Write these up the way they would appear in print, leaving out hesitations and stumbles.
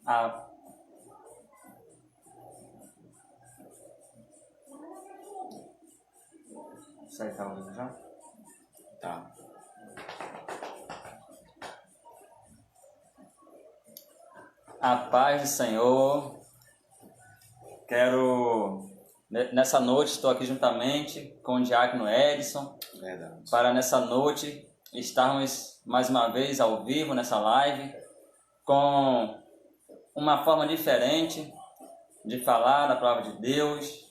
A Isso aí tá ouvindo já? Tá. A paz do Senhor. Quero, nessa noite, estou aqui juntamente com o diácono Edson. Verdade. Para nessa noite estarmos mais uma vez ao vivo nessa live, com uma forma diferente de falar da palavra de Deus.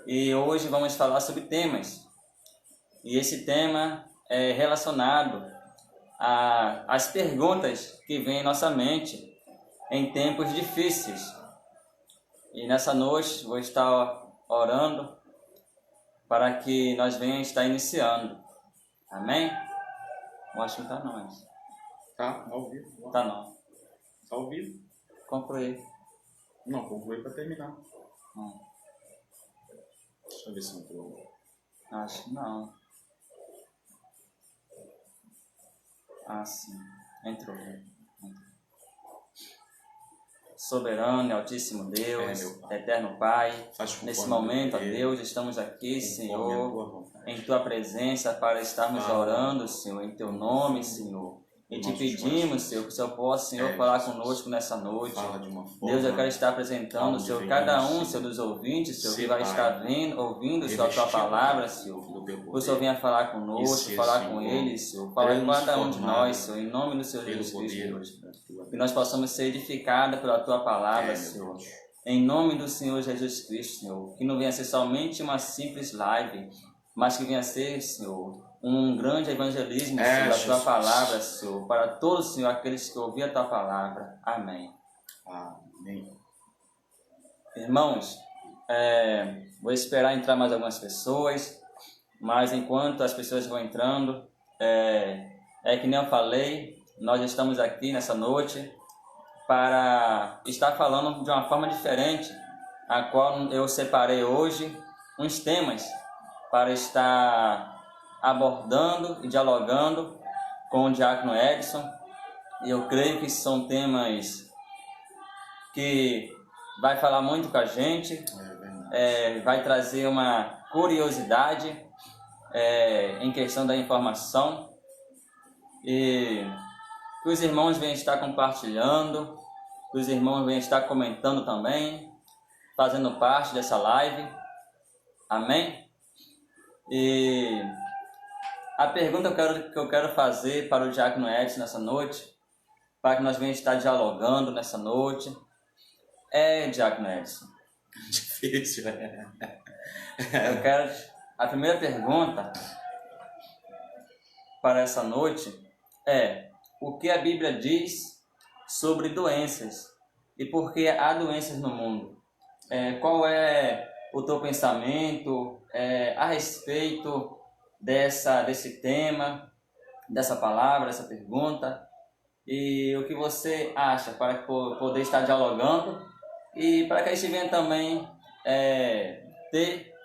E hoje vamos falar sobre temas. E esse tema é relacionado às perguntas que vêm em nossa mente em tempos difíceis. E nessa noite vou estar orando para que nós venhamos estar iniciando. Amém? Eu acho que não está não, mas... Tá ao vivo. Tá não. Tá ao vivo? Concluí. Não, concluí para terminar. Deixa eu ver se entrou. Acho que não. Ah, sim. Entrou. Soberano e Altíssimo Deus, Eterno Pai, nesse momento, ó Deus, estamos aqui, Senhor, em Tua presença para estarmos orando, Senhor, em Teu nome, Senhor. E te pedimos, Senhor, que o Senhor possa, Senhor, falar conosco nessa noite. Deus, eu quero estar apresentando, Senhor, cada um, Senhor, dos ouvintes, Senhor, que vai estar ouvindo, Senhor, a Tua palavra, Senhor. Que o Senhor venha falar conosco, falar com eles, Senhor, falar com cada um de nós, Senhor, em nome do Senhor Jesus Cristo. Que nós possamos ser edificados pela Tua palavra, Senhor. Em nome do Senhor Jesus Cristo, Senhor. Que não venha ser somente uma simples live, mas que venha ser, Senhor, um grande evangelismo, Senhor, da Tua palavra, Senhor, para todos, Senhor, aqueles que ouviram a Tua palavra. Amém. Amém. Irmãos, vou esperar entrar mais algumas pessoas, mas enquanto as pessoas vão entrando, que nem eu falei, nós estamos aqui nessa noite para estar falando de uma forma diferente, a qual eu separei hoje uns temas para estar abordando e dialogando com o diácono Edson. E eu creio que são temas que vai falar muito com a gente, vai trazer uma curiosidade em questão da informação, e que os irmãos venham estar compartilhando, que os irmãos venham estar comentando também, fazendo parte dessa live. Amém? E a pergunta que eu quero fazer para o diácono Edson nessa noite, para que nós venhamos estar dialogando nessa noite, diácono Edson. Difícil, Eu quero... A primeira pergunta para essa noite é: o que a Bíblia diz sobre doenças e por que há doenças no mundo? Qual é o teu pensamento a respeito desse tema, dessa palavra, dessa pergunta? E o que você acha para poder estar dialogando e para que a gente venha também ter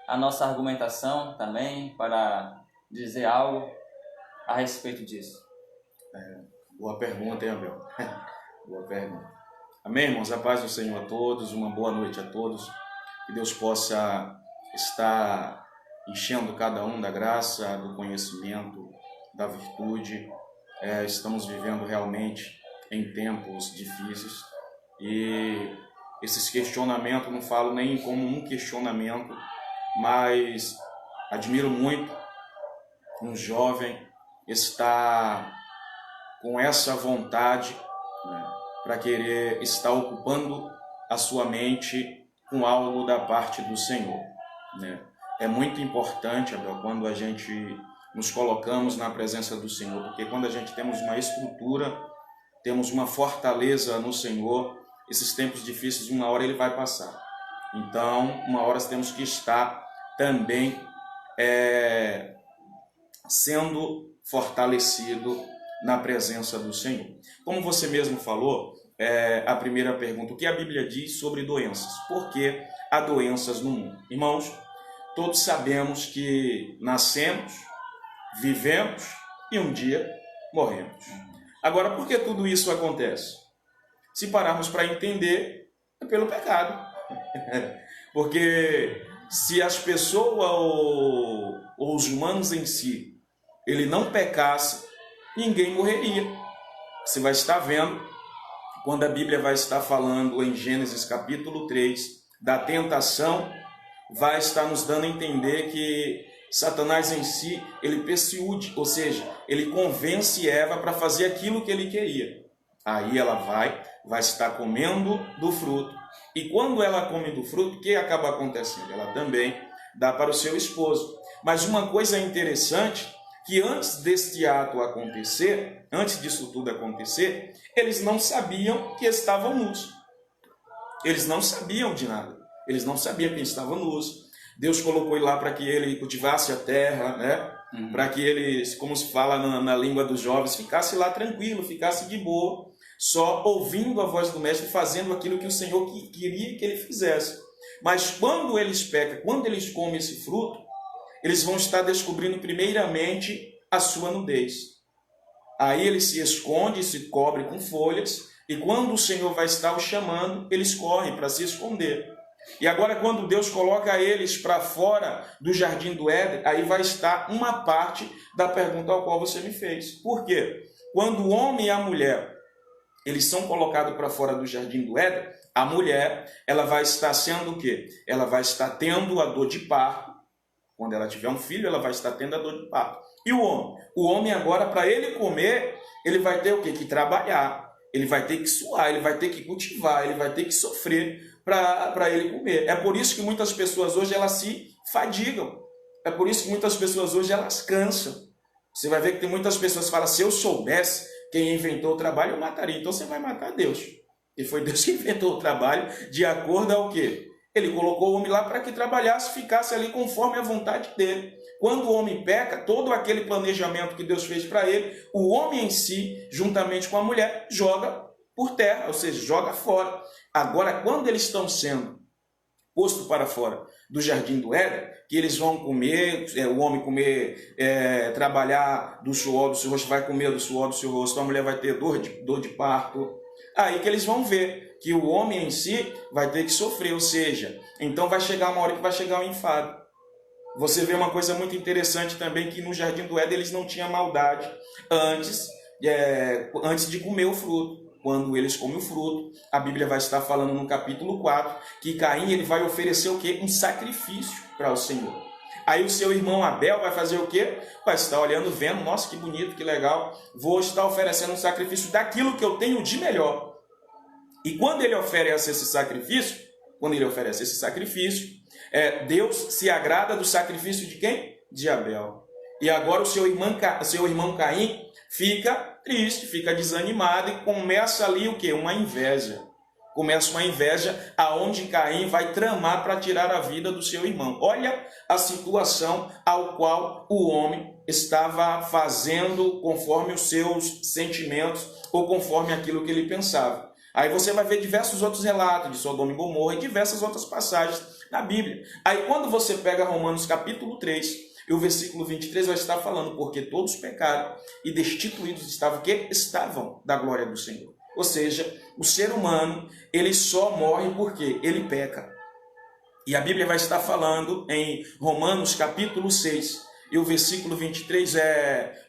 a nossa argumentação também para dizer algo a respeito disso? Boa pergunta, hein, Abel? Boa pergunta. Amém, irmãos? A paz do Senhor a todos, uma boa noite a todos. Que Deus possa estar enchendo cada um da graça, do conhecimento, da virtude. Estamos vivendo realmente em tempos difíceis e esses questionamentos, não falo nem como um questionamento, mas admiro muito um jovem estar com essa vontade, para querer estar ocupando a sua mente com algo da parte do Senhor, É muito importante, Abel, quando a gente nos colocamos na presença do Senhor, porque quando a gente temos uma estrutura, temos uma fortaleza no Senhor, esses tempos difíceis, uma hora ele vai passar. Então, uma hora temos que estar também sendo fortalecido na presença do Senhor. Como você mesmo falou, a primeira pergunta: o que a Bíblia diz sobre doenças? Por que há doenças no mundo? Irmãos, todos sabemos que nascemos, vivemos e um dia morremos. Agora, por que tudo isso acontece? Se pararmos para entender, é pelo pecado. Porque se as pessoas ou os humanos em si, ele não pecasse, ninguém morreria. Você vai estar vendo, quando a Bíblia vai estar falando em Gênesis capítulo 3, da tentação, vai estar nos dando a entender que Satanás em si, ele persuade, ou seja, ele convence Eva para fazer aquilo que ele queria. Aí ela vai estar comendo do fruto. E quando ela come do fruto, o que acaba acontecendo? Ela também dá para o seu esposo. Mas uma coisa interessante, que antes deste ato acontecer, antes disso tudo acontecer, eles não sabiam que estavam nus. Eles não sabiam de nada. Eles não sabiam que estavam nus. Deus colocou ele lá para que ele cultivasse a terra, né? Para que ele, como se fala na língua dos jovens, ficasse lá tranquilo, ficasse de boa, só ouvindo a voz do mestre, fazendo aquilo que o Senhor queria que ele fizesse. Mas quando eles pecam, quando eles comem esse fruto, eles vão estar descobrindo primeiramente a sua nudez. Aí ele se esconde, se cobre com folhas, e quando o Senhor vai estar o chamando, eles correm para se esconder. E agora quando Deus coloca eles para fora do jardim do Éden, aí vai estar uma parte da pergunta ao qual você me fez. Por quê? Quando o homem e a mulher, eles são colocados para fora do jardim do Éden, a mulher, ela vai estar sendo o quê? Ela vai estar tendo a dor de parto. Quando ela tiver um filho, ela vai estar tendo a dor de parto. E o homem? O homem agora, para ele comer, ele vai ter o quê? Que trabalhar. Ele vai ter que suar, ele vai ter que cultivar, ele vai ter que sofrer para ele comer. É por isso que muitas pessoas hoje elas se fadigam. É por isso que muitas pessoas hoje elas cansam. Você vai ver que tem muitas pessoas que falam, se eu soubesse quem inventou o trabalho, eu mataria. Então você vai matar Deus. E foi Deus que inventou o trabalho de acordo ao quê? Ele colocou o homem lá para que trabalhasse, ficasse ali conforme a vontade dele. Quando o homem peca, todo aquele planejamento que Deus fez para ele, o homem em si, juntamente com a mulher, joga por terra, ou seja, joga fora. Agora, quando eles estão sendo postos para fora do jardim do Éden, que eles vão comer, o homem comer, trabalhar do suor do seu rosto, vai comer do suor do seu rosto, a mulher vai ter dor de parto. Aí que eles vão ver que o homem em si vai ter que sofrer, ou seja, então vai chegar uma hora que vai chegar o enfado. Você vê uma coisa muito interessante também, que no jardim do Éden eles não tinham maldade antes de comer o fruto. Quando eles comem o fruto, a Bíblia vai estar falando no capítulo 4, que Caim ele vai oferecer o quê? Um sacrifício para o Senhor. Aí o seu irmão Abel vai fazer o quê? Vai estar olhando, vendo, nossa, que bonito, que legal, vou estar oferecendo um sacrifício daquilo que eu tenho de melhor. E quando ele oferece esse sacrifício, Deus se agrada do sacrifício de quem? De Abel. E agora o seu irmão Caim fica triste, fica desanimado e começa ali o quê? Uma inveja. Começa uma inveja aonde Caim vai tramar para tirar a vida do seu irmão. Olha a situação ao qual o homem estava fazendo conforme os seus sentimentos ou conforme aquilo que ele pensava. Aí você vai ver diversos outros relatos de Sodoma e Gomorra e diversas outras passagens na Bíblia. Aí quando você pega Romanos capítulo 3, e o versículo 23 vai estar falando, porque todos pecaram e destituídos estavam, que estavam da glória do Senhor. Ou seja, o ser humano, ele só morre porque ele peca. E a Bíblia vai estar falando em Romanos capítulo 6, e o versículo 23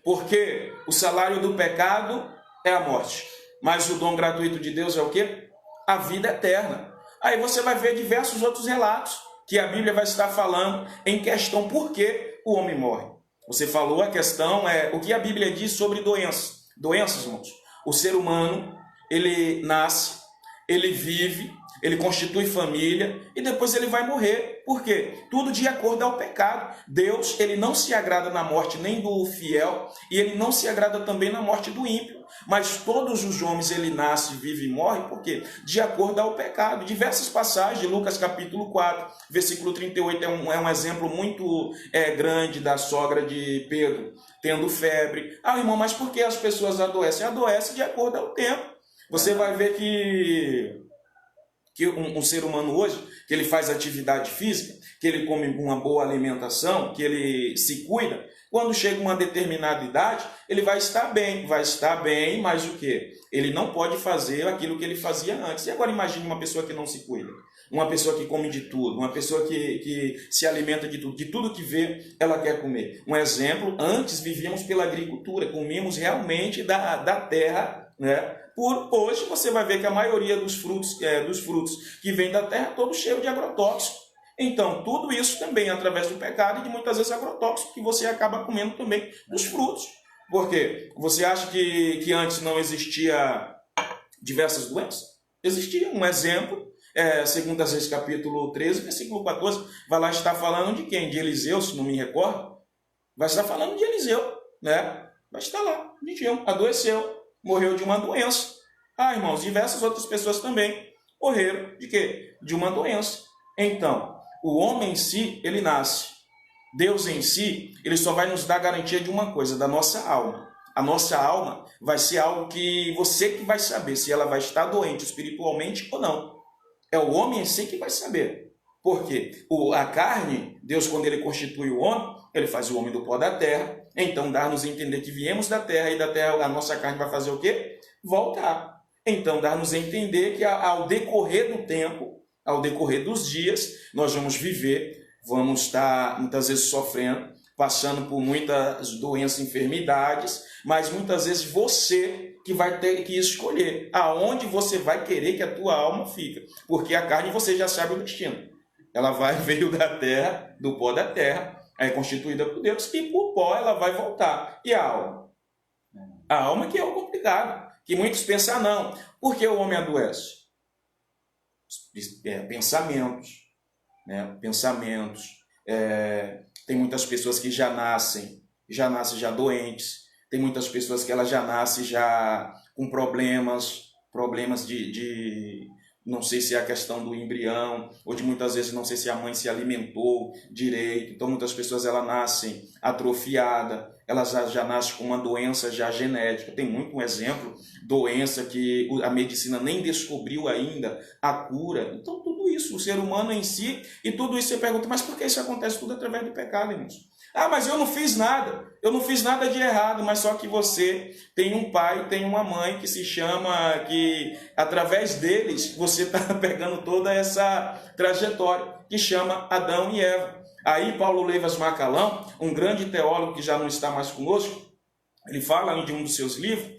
porque o salário do pecado é a morte, mas o dom gratuito de Deus é o quê? A vida eterna. Aí você vai ver diversos outros relatos que a Bíblia vai estar falando em questão por que o homem morre. Você falou, a questão o que a Bíblia diz sobre doenças. Doenças, irmãos. O ser humano, ele nasce, ele vive, ele constitui família e depois ele vai morrer. Por quê? Tudo de acordo ao pecado. Deus, ele não se agrada na morte nem do fiel e ele não se agrada também na morte do ímpio. Mas todos os homens, ele nasce, vive e morre, por quê? De acordo ao pecado. Diversas passagens de Lucas capítulo 4, versículo 38 é um exemplo muito grande da sogra de Pedro, tendo febre. Ah, irmão, mas por que as pessoas adoecem? Adoecem de acordo ao tempo. Você vai ver que um ser humano hoje, que ele faz atividade física, que ele come uma boa alimentação, que ele se cuida, Quando chega uma determinada idade, ele vai estar bem, mas o quê? Ele não pode fazer aquilo que ele fazia antes. E agora imagine uma pessoa que não se cuida, uma pessoa que come de tudo, uma pessoa que se alimenta de tudo que vê, ela quer comer. Um exemplo, antes vivíamos pela agricultura, comíamos realmente da terra, né? Hoje você vai ver que a maioria dos frutos que vêm da terra, todo cheio de agrotóxicos. Então, tudo isso também através do pecado e de muitas vezes agrotóxicos que você acaba comendo também dos frutos. Por quê? Você acha que antes não existia diversas doenças? Existia. Um exemplo, 2 Reis capítulo 13, versículo 14, vai lá estar falando de quem? De Eliseu, se não me recordo. Vai estar falando de Eliseu, né? Vai estar lá, adoeceu, morreu de uma doença. Irmãos, diversas outras pessoas também morreram de quê? De uma doença. Então, o homem em si, ele nasce. Deus em si, ele só vai nos dar garantia de uma coisa, da nossa alma. A nossa alma vai ser algo que você que vai saber se ela vai estar doente espiritualmente ou não. É o homem em si que vai saber. Por quê? A carne, Deus quando ele constitui o homem, ele faz o homem do pó da terra. Então dá-nos a entender que viemos da terra e da terra a nossa carne vai fazer o quê? Voltar. Então dá-nos a entender que ao decorrer do tempo, ao decorrer dos dias, nós vamos viver, vamos estar muitas vezes sofrendo, passando por muitas doenças, enfermidades, mas muitas vezes você que vai ter que escolher aonde você vai querer que a tua alma fique, porque a carne você já sabe o destino. Ela veio da terra, do pó da terra, é constituída por Deus, e por pó ela vai voltar. E a alma? A alma que é o complicado, que muitos pensam, não, por que o homem adoece? Pensamentos, né? Pensamentos. Tem muitas pessoas que já nascem já doentes. Tem muitas pessoas que ela já nascem já com problemas de não sei se é a questão do embrião, ou de muitas vezes não sei se a mãe se alimentou direito. Então muitas pessoas ela nascem atrofiada, elas já nascem com uma doença já genética. Tem muito um exemplo, doença que a medicina nem descobriu ainda a cura. Então tudo isso, o ser humano em si, e tudo isso você pergunta, mas por que isso acontece tudo através do pecado, irmãos? Mas eu não fiz nada de errado, mas só que você tem um pai, tem uma mãe que se chama, que através deles você está pegando toda essa trajetória, que chama Adão e Eva. Aí Paulo Leivas Macalão, um grande teólogo que já não está mais conosco, ele fala em um dos seus livros,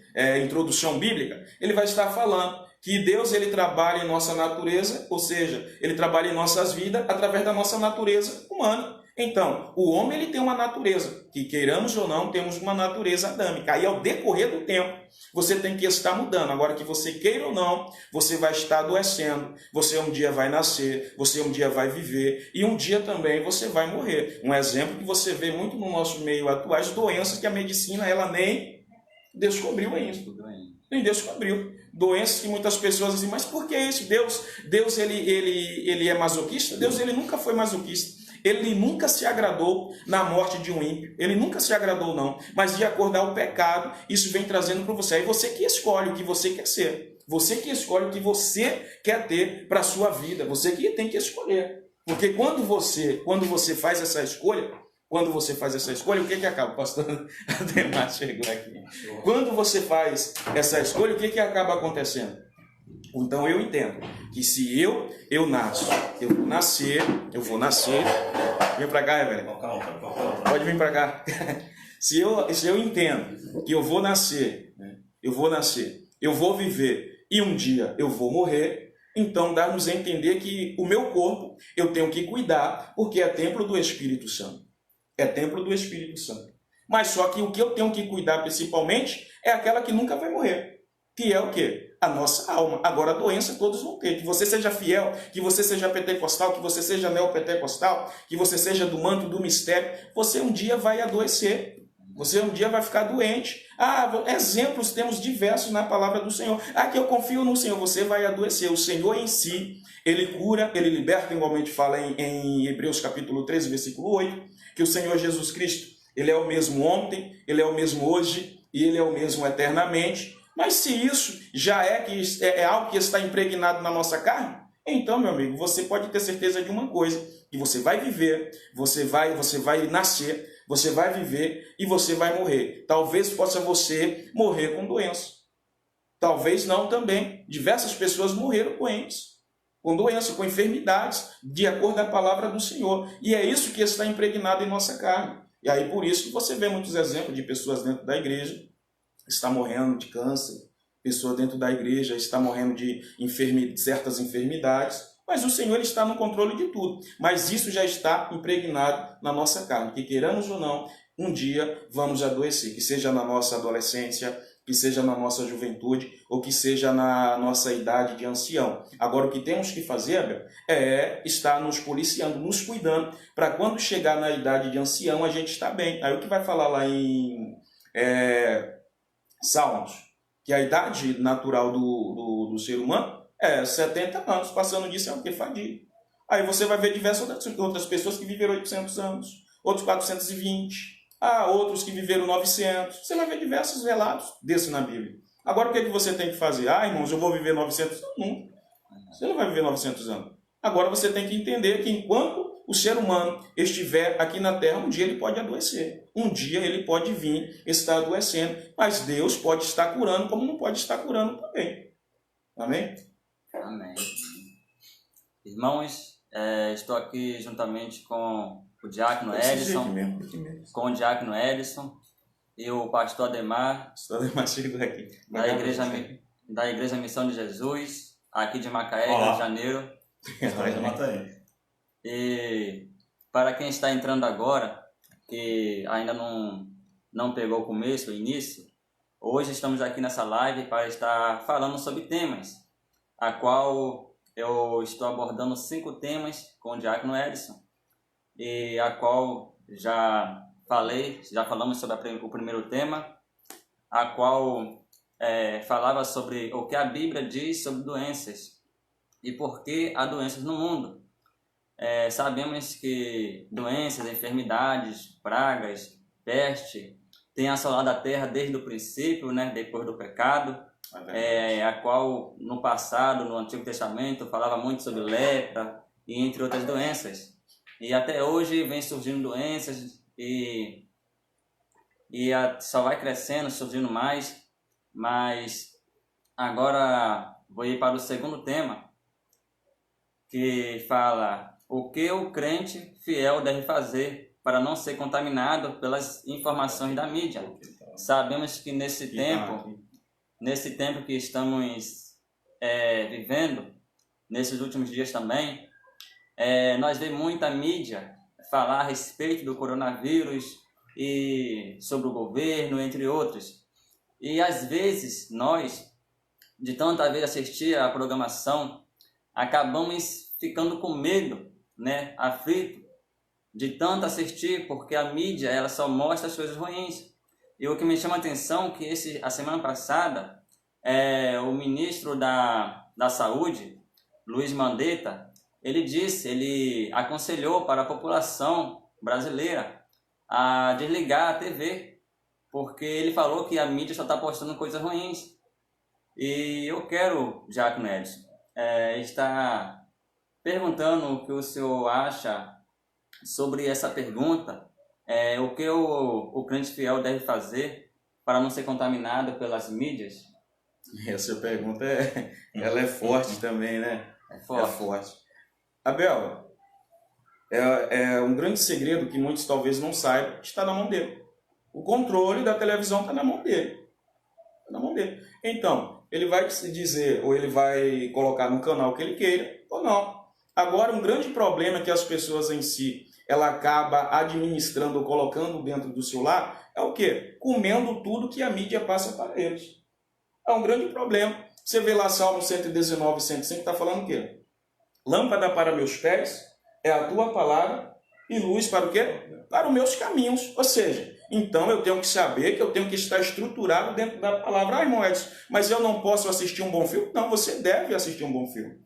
Introdução Bíblica, ele vai estar falando que Deus ele trabalha em nossa natureza, ou seja, ele trabalha em nossas vidas através da nossa natureza humana. Então, o homem ele tem uma natureza, que queiramos ou não, temos uma natureza adâmica. Aí, ao decorrer do tempo, você tem que estar mudando. Agora, que você queira ou não, você vai estar adoecendo. Você um dia vai nascer, você um dia vai viver, e um dia também você vai morrer. Um exemplo que você vê muito no nosso meio atual, as doenças que a medicina ela nem descobriu ainda. Nem descobriu. Doenças que muitas pessoas dizem, mas por que isso? Deus ele é masoquista? Deus ele nunca foi masoquista. Ele nunca se agradou na morte de um ímpio. Ele nunca se agradou, não. Mas de acordo ao pecado, isso vem trazendo para você. Aí você que escolhe o que você quer ser. Você que escolhe o que você quer ter para a sua vida. Você que tem que escolher. Porque quando você faz essa escolha, o que acaba? O pastor Ademar chegou aqui. Quando você faz essa escolha, o que acaba acontecendo? Então eu entendo que se eu vou nascer. Vem para cá, velho. Pode vir para cá. Se eu entendo que eu vou nascer, eu vou viver e um dia eu vou morrer, então dá-nos a entender que o meu corpo eu tenho que cuidar, porque é templo do Espírito Santo. É templo do Espírito Santo. Mas só que o que eu tenho que cuidar principalmente é aquela que nunca vai morrer. Que é o quê? A nossa alma. Agora a doença todos vão ter. Que você seja fiel, que você seja pentecostal, que você seja neopentecostal, que você seja do manto do mistério, você um dia vai adoecer. Você um dia vai ficar doente. Exemplos temos diversos na palavra do Senhor. Que eu confio no Senhor, você vai adoecer. O Senhor em si, Ele cura, Ele liberta, igualmente fala em Hebreus capítulo 13, versículo 8, que o Senhor Jesus Cristo, Ele é o mesmo ontem, Ele é o mesmo hoje e Ele é o mesmo eternamente. Mas se isso já é algo que está impregnado na nossa carne, então, meu amigo, você pode ter certeza de uma coisa, que você vai viver, você vai nascer, Você vai viver e você vai morrer. Talvez possa você morrer com doença. Talvez não também. Diversas pessoas morreram com doença, com enfermidades, de acordo com a palavra do Senhor. E é isso que está impregnado em nossa carne. E aí por isso que você vê muitos exemplos de pessoas dentro da igreja que estão morrendo de câncer, pessoa dentro da igreja está morrendo de certas enfermidades, mas o Senhor está no controle de tudo. Mas isso já está impregnado na nossa carne, que queiramos ou não, um dia vamos adoecer, que seja na nossa adolescência, que seja na nossa juventude, ou que seja na nossa idade de ancião. Agora, o que temos que fazer, Abel, é estar nos policiando, nos cuidando, para quando chegar na idade de ancião, a gente está bem. Aí o que vai falar lá em Salmos, que a idade natural do ser humano é 70 anos, passando disso é o que? Fadiga. Aí você vai ver diversas outras pessoas que viveram 800 anos, outros 420, outros que viveram 900. Você vai ver diversos relatos desses na Bíblia. Agora o que você tem que fazer? Irmãos, eu vou viver 900 anos? Nunca. Você não vai viver 900 anos. Agora você tem que entender que enquanto o ser humano estiver aqui na Terra, um dia ele pode adoecer. Um dia ele pode vir estar adoecendo. Mas Deus pode estar curando, como não pode estar curando também. Amém? Amém. Irmãos, estou aqui juntamente com o diácono Edson, com o diácono Edson e o pastor Ademar, aqui, da Igreja Missão de Jesus, aqui de Macaé, Rio de Janeiro. E para quem está entrando agora, que ainda não pegou o começo, o início, hoje estamos aqui nessa live para estar falando sobre temas, a qual eu estou abordando 5 temas com o diácono Edson, e a qual já falamos sobre o primeiro tema, a qual falava sobre o que a Bíblia diz sobre doenças e por que há doenças no mundo. Sabemos que doenças, enfermidades, pragas, peste têm assolado a terra desde o princípio, né, depois do pecado, a qual no passado, no Antigo Testamento, falava muito sobre lepra e entre outras doenças. E até hoje vem surgindo doenças e só vai crescendo, surgindo mais. Mas agora vou ir para o segundo tema, que fala o que o crente fiel deve fazer para não ser contaminado pelas informações da mídia. Sabemos que nesse tempo que estamos vivendo, nesses últimos dias também, nós vemos muita mídia falar a respeito do coronavírus e sobre o governo, entre outros. E às vezes nós, de tanta vez assistir a programação, acabamos ficando com medo, né, aflito, de tanto assistir, porque a mídia ela só mostra as coisas ruins. E o que me chama a atenção é que a semana passada, o ministro da Saúde, Luiz Mandetta, ele aconselhou para a população brasileira a desligar a TV, porque ele falou que a mídia só está postando coisas ruins. E eu quero, diácono Edson, estar perguntando o que o senhor acha sobre essa pergunta, o que o crente fiel deve fazer para não ser contaminado pelas mídias? Essa pergunta ela é forte também, né? É forte. Abel, é um grande segredo que muitos talvez não saibam, está na mão dele. O controle da televisão está na mão dele. Está na mão dele. Então, ele vai dizer, ou ele vai colocar no canal que ele queira, ou não. Agora, um grande problema que as pessoas em si, ela acaba administrando ou colocando dentro do seu lar, é o quê? Comendo tudo que a mídia passa para eles. É um grande problema. Você vê lá Salmo 119, 105, está falando o quê? Lâmpada para meus pés é a tua palavra e luz para o quê? Para os meus caminhos. Ou seja, então eu tenho que saber que eu tenho que estar estruturado dentro da palavra. Irmão Edson, mas eu não posso assistir um bom filme? Não, você deve assistir um bom filme.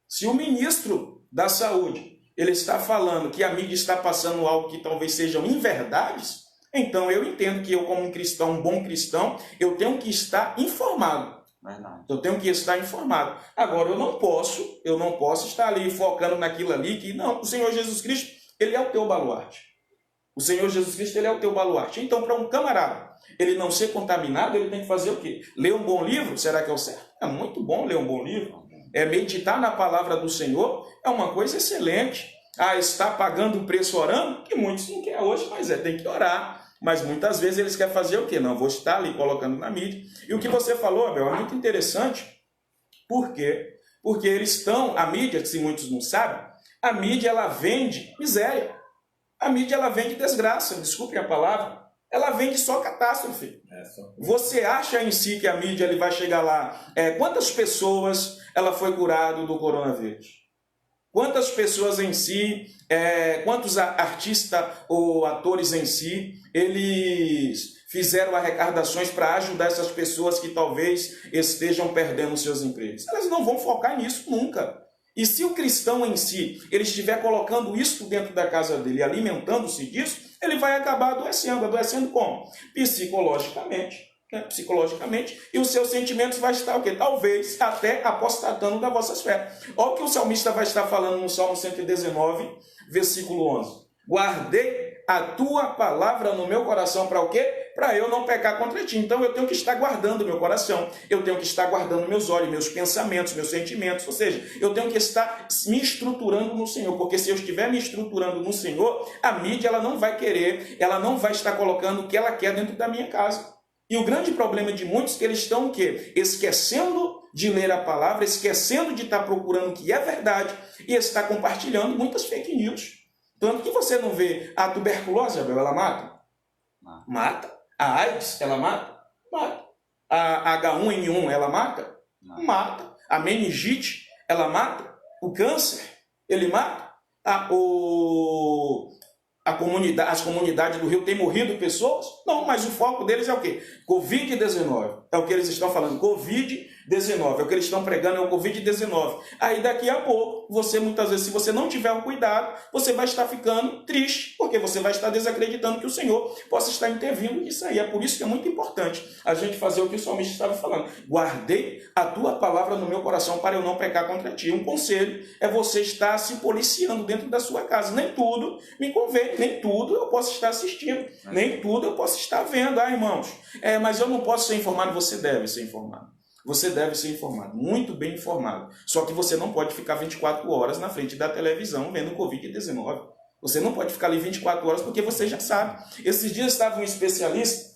Se o ministro da Saúde ele está falando que a mídia está passando algo que talvez sejam inverdades, então eu entendo que eu, como um cristão, um bom cristão, eu tenho que estar informado. Verdade. Eu tenho que estar informado. Agora, eu não posso estar ali focando naquilo ali que, não, o Senhor Jesus Cristo, ele é o teu baluarte. O Senhor Jesus Cristo, ele é o teu baluarte. Então, para um camarada, ele não ser contaminado, ele tem que fazer o quê? Ler um bom livro? Será que é o certo? É muito bom ler um bom livro. É meditar na palavra do Senhor, é uma coisa excelente. Ah, está pagando o preço orando? Que muitos não querem hoje, mas tem que orar. Mas muitas vezes eles querem fazer o quê? Não, vou estar ali colocando na mídia. E o que você falou, Abel, é muito interessante. Por quê? Porque eles estão, a mídia, se muitos não sabem, a mídia ela vende miséria. A mídia ela vende desgraça, desculpe a palavra. Ela vende só catástrofe. Você acha em si que a mídia ele vai chegar lá? Quantas pessoas ela foi curada do coronavírus? Quantas pessoas em si, quantos artistas ou atores em si, eles fizeram arrecadações para ajudar essas pessoas que talvez estejam perdendo seus empregos? Elas não vão focar nisso nunca. E se o cristão em si, ele estiver colocando isso dentro da casa dele, alimentando-se disso, ele vai acabar adoecendo. Adoecendo como? Psicologicamente. Psicologicamente, e os seus sentimentos vai estar o quê? Talvez até apostatando da vossa fé. Olha o que o salmista vai estar falando no Salmo 119, versículo 11. Guardei a tua palavra no meu coração para o quê? Para eu não pecar contra ti. Então eu tenho que estar guardando meu coração, eu tenho que estar guardando meus olhos, meus pensamentos, meus sentimentos, ou seja, eu tenho que estar me estruturando no Senhor, porque se eu estiver me estruturando no Senhor, a mídia ela não vai querer, ela não vai estar colocando o que ela quer dentro da minha casa. E o grande problema de muitos é que eles estão o quê? Esquecendo de ler a palavra, esquecendo de estar procurando o que é verdade e está compartilhando muitas fake news. Tanto que você não vê a tuberculose, Abel, ela mata? Mata. A AIDS, ela mata? Mata. A H1N1, ela mata? Mata. A meningite, ela mata? O câncer, ele mata? As comunidades do Rio têm morrido pessoas? Não, mas o foco deles é o quê? Covid-19. É o que eles estão falando. Covid-19. É o que eles estão pregando, é o Covid-19. Aí daqui a pouco, você muitas vezes, se você não tiver um cuidado, você vai estar ficando triste, porque você vai estar desacreditando que o Senhor possa estar intervindo nisso aí. É por isso que é muito importante a gente fazer o que o salmista estava falando. Guardei a tua palavra no meu coração para eu não pecar contra ti. Um conselho é você estar se policiando dentro da sua casa. Nem tudo me convém, nem tudo eu posso estar assistindo, nem tudo eu posso estar vendo. Ah, irmãos, mas eu não posso ser informado. Você deve ser informado. Você deve ser informado, muito bem informado. Só que você não pode ficar 24 horas na frente da televisão vendo Covid-19. Você não pode ficar ali 24 horas porque você já sabe. Esses dias estava um especialista,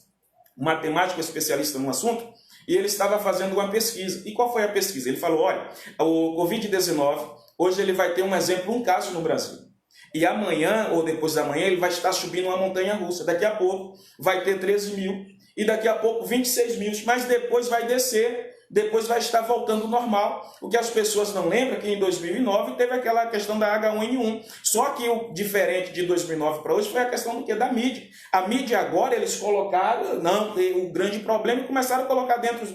um matemático especialista no assunto, e ele estava fazendo uma pesquisa. E qual foi a pesquisa? Ele falou, olha, o Covid-19, hoje ele vai ter um exemplo, um caso no Brasil. E amanhã, ou depois da manhã, ele vai estar subindo uma montanha-russa. Daqui a pouco vai ter 13 mil, e daqui a pouco 26 mil, mas depois vai descer, depois vai estar voltando ao normal. O que as pessoas não lembram é que em 2009 teve aquela questão da H1N1. Só que o diferente de 2009 para hoje foi a questão do quê? Da mídia. A mídia agora, eles colocaram, não, o grande problema, e começaram a colocar dentro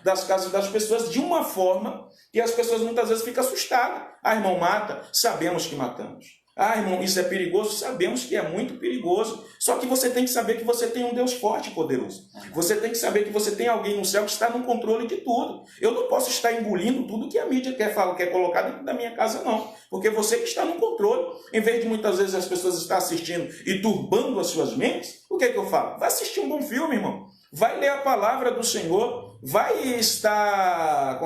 das casas das pessoas de uma forma que as pessoas muitas vezes ficam assustadas. Ah, irmão, mata? Sabemos que matamos. Ah, irmão, isso é perigoso? Sabemos que é muito perigoso. Só que você tem que saber que você tem um Deus forte e poderoso. Você tem que saber que você tem alguém no céu que está no controle de tudo. Eu não posso estar engolindo tudo que a mídia quer colocar dentro da minha casa, não. Porque você que está no controle. Em vez de muitas vezes as pessoas estarem assistindo e turbando as suas mentes, o que é que eu falo? Vai assistir um bom filme, irmão. Vai ler a palavra do Senhor. Vai estar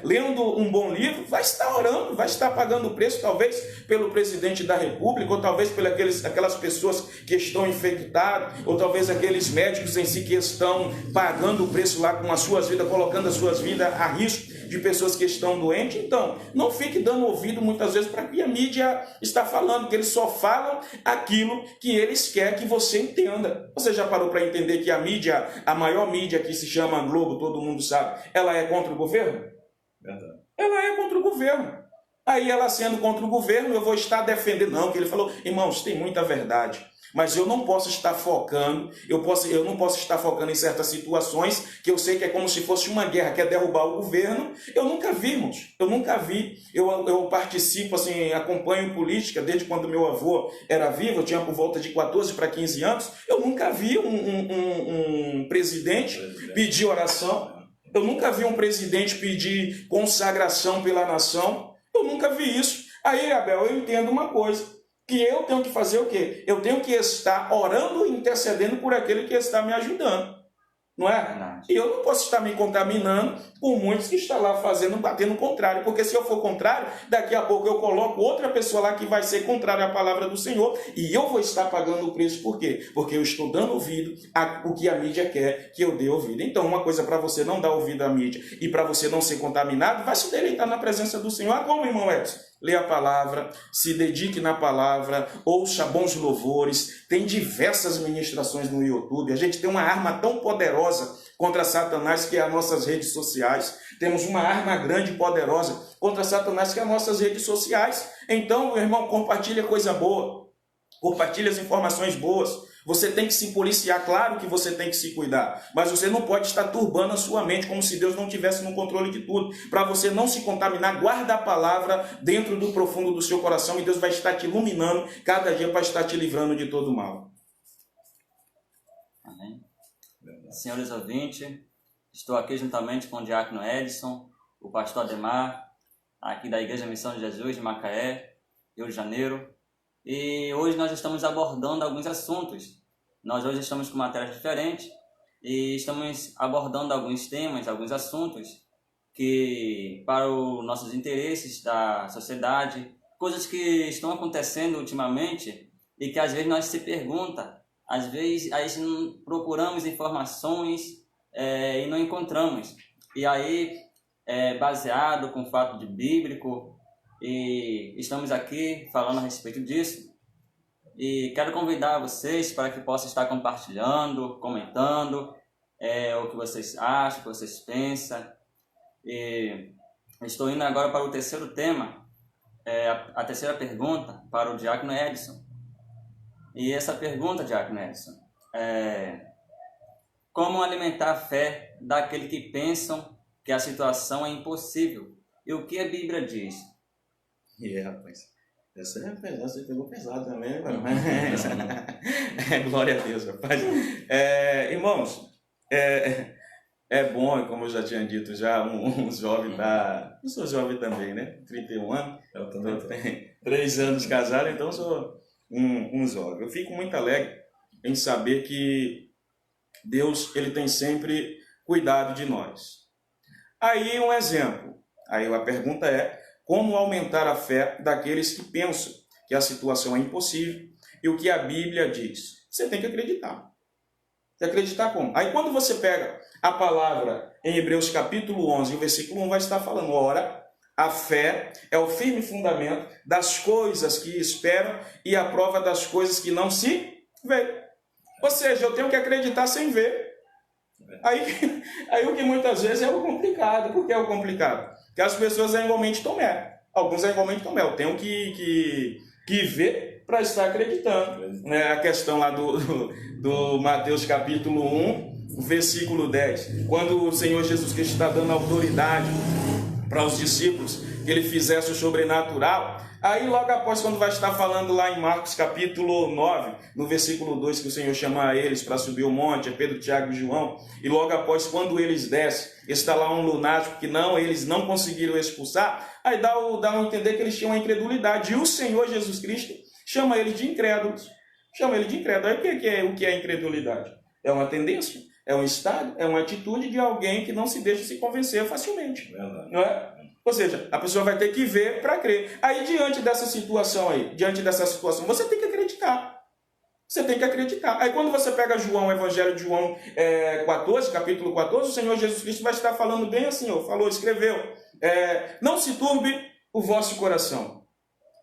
lendo um bom livro, vai estar orando, vai estar pagando o preço, talvez pelo presidente da República, ou talvez pelas aquelas pessoas que estão infectadas, ou talvez aqueles médicos em si que estão pagando o preço lá com as suas vidas, colocando as suas vidas a risco de pessoas que estão doentes. Então, não fique dando ouvido muitas vezes para que a mídia está falando, que eles só falam aquilo que eles querem que você entenda. Você já parou para entender que a mídia, a maior mídia que se chama Globo, todo mundo sabe, ela é contra o governo? Verdade. Ela é contra o governo. Aí ela sendo contra o governo, eu vou estar defendendo. Não, que ele falou, irmãos, tem muita verdade. Mas eu não posso estar focando, eu não posso estar focando em certas situações que eu sei que é como se fosse uma guerra, que é derrubar o governo. Eu nunca vi, irmãos. Eu nunca vi. Eu participo, assim, acompanho política desde quando meu avô era vivo, eu tinha por volta de 14 para 15 anos. Eu nunca vi um presidente pedir oração. Eu nunca vi um presidente pedir consagração pela nação. Eu nunca vi isso. Aí, Abel, eu entendo uma coisa. que eu tenho que fazer o quê? Eu tenho que estar orando e intercedendo por aquele que está me ajudando. Não é? E eu não posso estar me contaminando por muitos que estão lá batendo contrário, porque se eu for contrário, daqui a pouco eu coloco outra pessoa lá que vai ser contrária à palavra do Senhor e eu vou estar pagando o preço. Por quê? Porque eu estou dando ouvido ao que a mídia quer que eu dê ouvido. Então, uma coisa para você não dar ouvido à mídia e para você não ser contaminado, vai se deleitar na presença do Senhor. Ah, como, irmão Edson? Lê a palavra, se dedique na palavra, ouça bons louvores, tem diversas ministrações no YouTube. A gente tem uma arma tão poderosa contra Satanás que é as nossas redes sociais. Temos uma arma grande e poderosa contra Satanás que é as nossas redes sociais. Então, meu irmão, compartilha coisa boa, compartilha as informações boas. Você tem que se policiar, claro que você tem que se cuidar, mas você não pode estar turbando a sua mente como se Deus não tivesse no controle de tudo. Para você não se contaminar, guarda a palavra dentro do profundo do seu coração e Deus vai estar te iluminando cada dia para estar te livrando de todo mal. Amém. Senhores ouvintes, estou aqui juntamente com o diácono Edson, o pastor Ademar, aqui da Igreja Missão de Jesus de Macaé, Rio de Janeiro. E hoje nós estamos abordando alguns assuntos. Nós hoje estamos com matérias diferentes e estamos abordando alguns temas, alguns assuntos que para os nossos interesses da sociedade, coisas que estão acontecendo ultimamente e que às vezes nós se pergunta, às vezes procuramos informações e não encontramos. E aí, baseado com o fato de bíblico, e estamos aqui falando a respeito disso. E quero convidar vocês para que possam estar compartilhando, comentando o que vocês acham, o que vocês pensam. E estou indo agora para o terceiro tema, a terceira pergunta para o diácono Edson. E essa pergunta, diácono Edson, como alimentar a fé daqueles que pensam que a situação é impossível? E o que a Bíblia diz? Rapaz, essa é pesada, você pegou pesado também, mano. Glória a Deus, rapaz. Irmãos, é bom, como eu já tinha dito, já um jovem tá... Eu sou jovem também, né? 31 anos, eu tenho 3 anos casado, então sou um jovem. Eu fico muito alegre em saber que Deus, ele tem sempre cuidado de nós. Aí um exemplo, aí a pergunta é: como aumentar a fé daqueles que pensam que a situação é impossível e o que a Bíblia diz? Você tem que acreditar. Você acreditar como? Aí quando você pega a palavra em Hebreus capítulo 11, o versículo 1 vai estar falando: ora, a fé é o firme fundamento das coisas que esperam e a prova das coisas que não se veem. Ou seja, eu tenho que acreditar sem ver. Aí o que muitas vezes é o complicado. Por que é o complicado? Porque as pessoas é igualmente tomé. Alguns é igualmente tomé. Eu tenho que ver para estar acreditando. Né? A questão lá do Mateus capítulo 1, versículo 10. Quando o Senhor Jesus Cristo está dando autoridade para os discípulos que ele fizesse o sobrenatural, aí logo após, quando vai estar falando lá em Marcos capítulo 9, no versículo 2, que o Senhor chama eles para subir o monte, é Pedro, Tiago e João, e logo após, quando eles descem, está lá um lunático que eles não conseguiram expulsar, aí dá a entender que eles tinham uma incredulidade, e o Senhor Jesus Cristo chama eles de incrédulos. Chama ele de incrédulo. Aí o que é incredulidade? É uma tendência, é um estado, é uma atitude de alguém que não se deixa se convencer facilmente. Verdade. Não é? Ou seja, a pessoa vai ter que ver para crer. Aí, diante dessa situação, você tem que acreditar. Você tem que acreditar. Aí, quando você pega João, o Evangelho de João 14, capítulo 14, o Senhor Jesus Cristo vai estar falando bem assim, escreveu: não se turbe o vosso coração.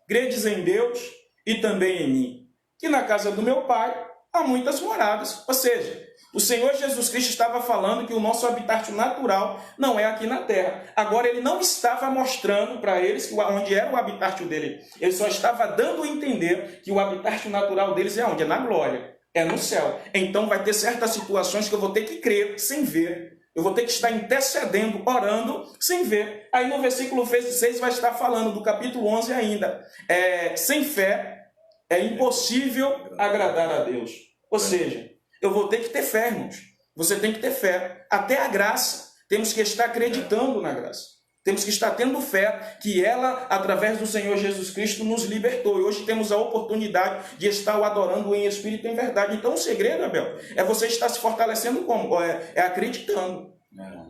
Credes em Deus e também em mim, que na casa do meu Pai há muitas moradas. Ou seja, o Senhor Jesus Cristo estava falando que o nosso habitat natural não é aqui na terra. Agora, ele não estava mostrando para eles onde era o habitat dele. Ele só estava dando a entender que o habitat natural deles é onde? É na glória, é no céu. Então, vai ter certas situações que eu vou ter que crer sem ver. Eu vou ter que estar intercedendo, orando, sem ver. Aí no versículo 6 vai estar falando do capítulo 11 ainda. Sem fé é impossível agradar a Deus. Ou seja, eu vou ter que ter fé, irmãos. Você tem que ter fé. Até a graça. Temos que estar acreditando na graça. Temos que estar tendo fé que ela, através do Senhor Jesus Cristo, nos libertou. E hoje temos a oportunidade de estar o adorando em espírito e em verdade. Então o segredo, Abel, é você estar se fortalecendo como? É acreditando.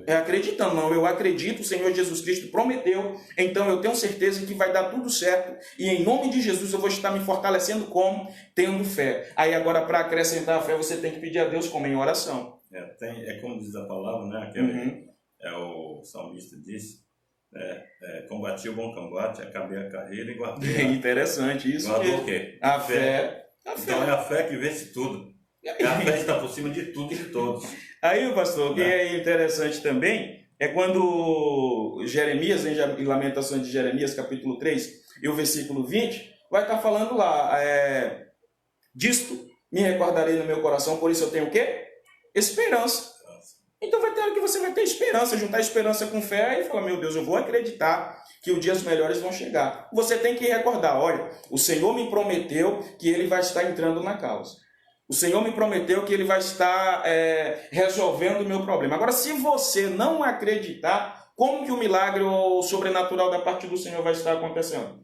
É acreditando. Não, eu acredito, o Senhor Jesus Cristo prometeu, então eu tenho certeza que vai dar tudo certo. E em nome de Jesus eu vou estar me fortalecendo como? Tendo fé. Aí agora, para acrescentar a fé, você tem que pedir a Deus como? Em oração. É como diz a palavra, né? O salmista disse, combati o bom combate, acabei a carreira e guardei. É interessante isso. Guardou o quê? A fé. Então é a fé que vence tudo. A fé está por cima de tudo e de todos. Aí, pastor, o que é interessante também é quando Jeremias, em Lamentações de Jeremias, capítulo 3, e o versículo 20, vai estar falando lá, disto me recordarei no meu coração, por isso eu tenho o quê? Esperança. Então vai ter hora que você vai ter esperança, juntar esperança com fé e falar, meu Deus, eu vou acreditar que os dias melhores vão chegar. Você tem que recordar, olha, o Senhor me prometeu que Ele vai estar entrando na causa. O Senhor me prometeu que Ele vai estar resolvendo o meu problema. Agora, se você não acreditar, como que o milagre ou o sobrenatural da parte do Senhor vai estar acontecendo?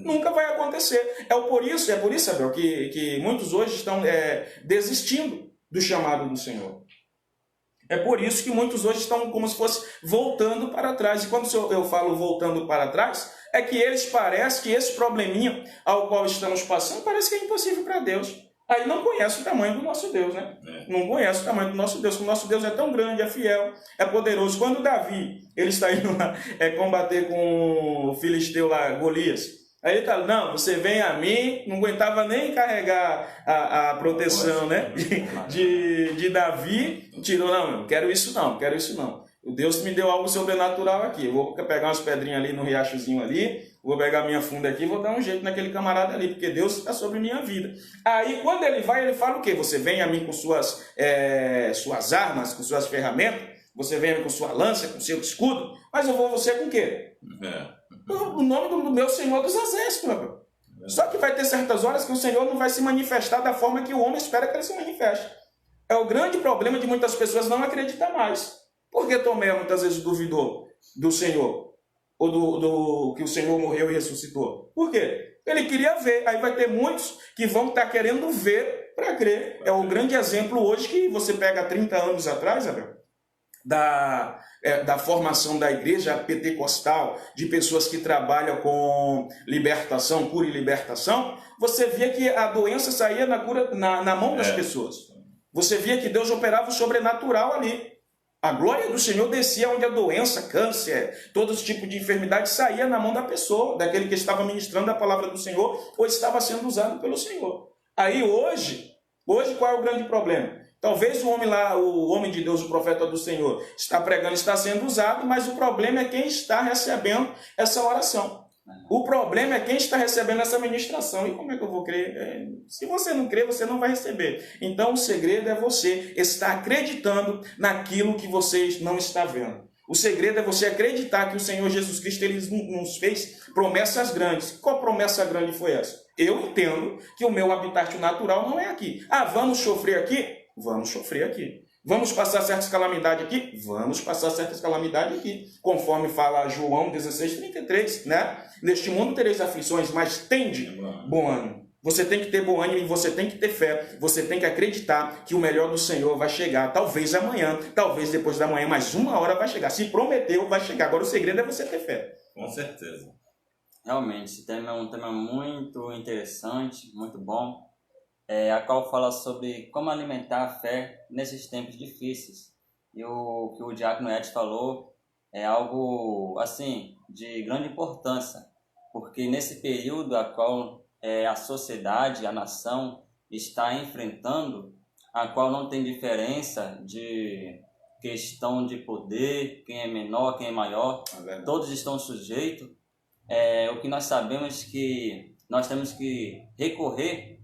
Nunca vai acontecer. É por isso, Abel, que muitos hoje estão desistindo do chamado do Senhor. É por isso que muitos hoje estão como se fosse voltando para trás. E quando eu falo voltando para trás, é que eles parecem que esse probleminha ao qual estamos passando parece que é impossível para Deus. Aí não conhece o tamanho do nosso Deus, né? Não conhece o tamanho do nosso Deus. O nosso Deus é tão grande, é fiel, é poderoso. Quando Davi, ele está indo lá combater com o filisteu lá, Golias, aí ele está, não, você vem a mim, não aguentava nem carregar a proteção, né? de Davi, tirou, não quero isso não. O Deus me deu algo sobrenatural aqui. Eu vou pegar umas pedrinhas ali no riachozinho ali, vou pegar minha funda aqui e vou dar um jeito naquele camarada ali, porque Deus está sobre minha vida. Aí, quando ele vai, ele fala o quê? Você vem a mim com suas armas, com suas ferramentas, você vem a mim com sua lança, com seu escudo, mas eu vou a você com o quê? O nome do meu Senhor dos Exércitos, meu Deus. Só que vai ter certas horas que o Senhor não vai se manifestar da forma que o homem espera que ele se manifeste. É o grande problema de muitas pessoas não acreditar mais. Por que Tomé muitas vezes duvidou do Senhor? Ou do que o Senhor morreu e ressuscitou? Por quê? Ele queria ver. Aí vai ter muitos que vão estar querendo ver para crer. É o grande exemplo hoje que você pega 30 anos atrás, Abel, da formação da igreja pentecostal, de pessoas que trabalham com libertação, cura e libertação. Você via que a doença saía na mão das pessoas. Você via que Deus operava o sobrenatural ali. A glória do Senhor descia onde a doença, câncer, todo tipo de enfermidade saía na mão da pessoa, daquele que estava ministrando a palavra do Senhor ou estava sendo usado pelo Senhor. Aí hoje qual é o grande problema? Talvez o homem de Deus, o profeta do Senhor, está pregando, está sendo usado, mas o problema é quem está recebendo essa oração. O problema é quem está recebendo essa ministração. E como é que eu vou crer? Se você não crer, você não vai receber. Então o segredo é você estar acreditando naquilo que você não está vendo. O segredo é você acreditar que o Senhor Jesus Cristo ele nos fez promessas grandes. Qual promessa grande foi essa? Eu entendo que o meu habitat natural não é aqui. Vamos sofrer aqui? Vamos sofrer aqui. Vamos passar certas calamidades aqui? Vamos passar certas calamidades aqui. Conforme fala João 16:33, né? Neste mundo tereis aflições, mas tende bom ânimo. Você tem que ter bom ânimo e você tem que ter fé. Você tem que acreditar que o melhor do Senhor vai chegar. Talvez amanhã, talvez depois da manhã, mas uma hora vai chegar. Se prometeu, vai chegar. Agora o segredo é você ter fé. Com certeza. Realmente, esse tema é um tema muito interessante, muito bom. A qual fala sobre como alimentar a fé nesses tempos difíceis. E o que o diácono Ed falou é algo assim de grande importância, porque nesse período a qual a sociedade, a nação está enfrentando, a qual não tem diferença de questão de poder, quem é menor, quem é maior, todos estão sujeitos. O que nós sabemos que nós temos que recorrer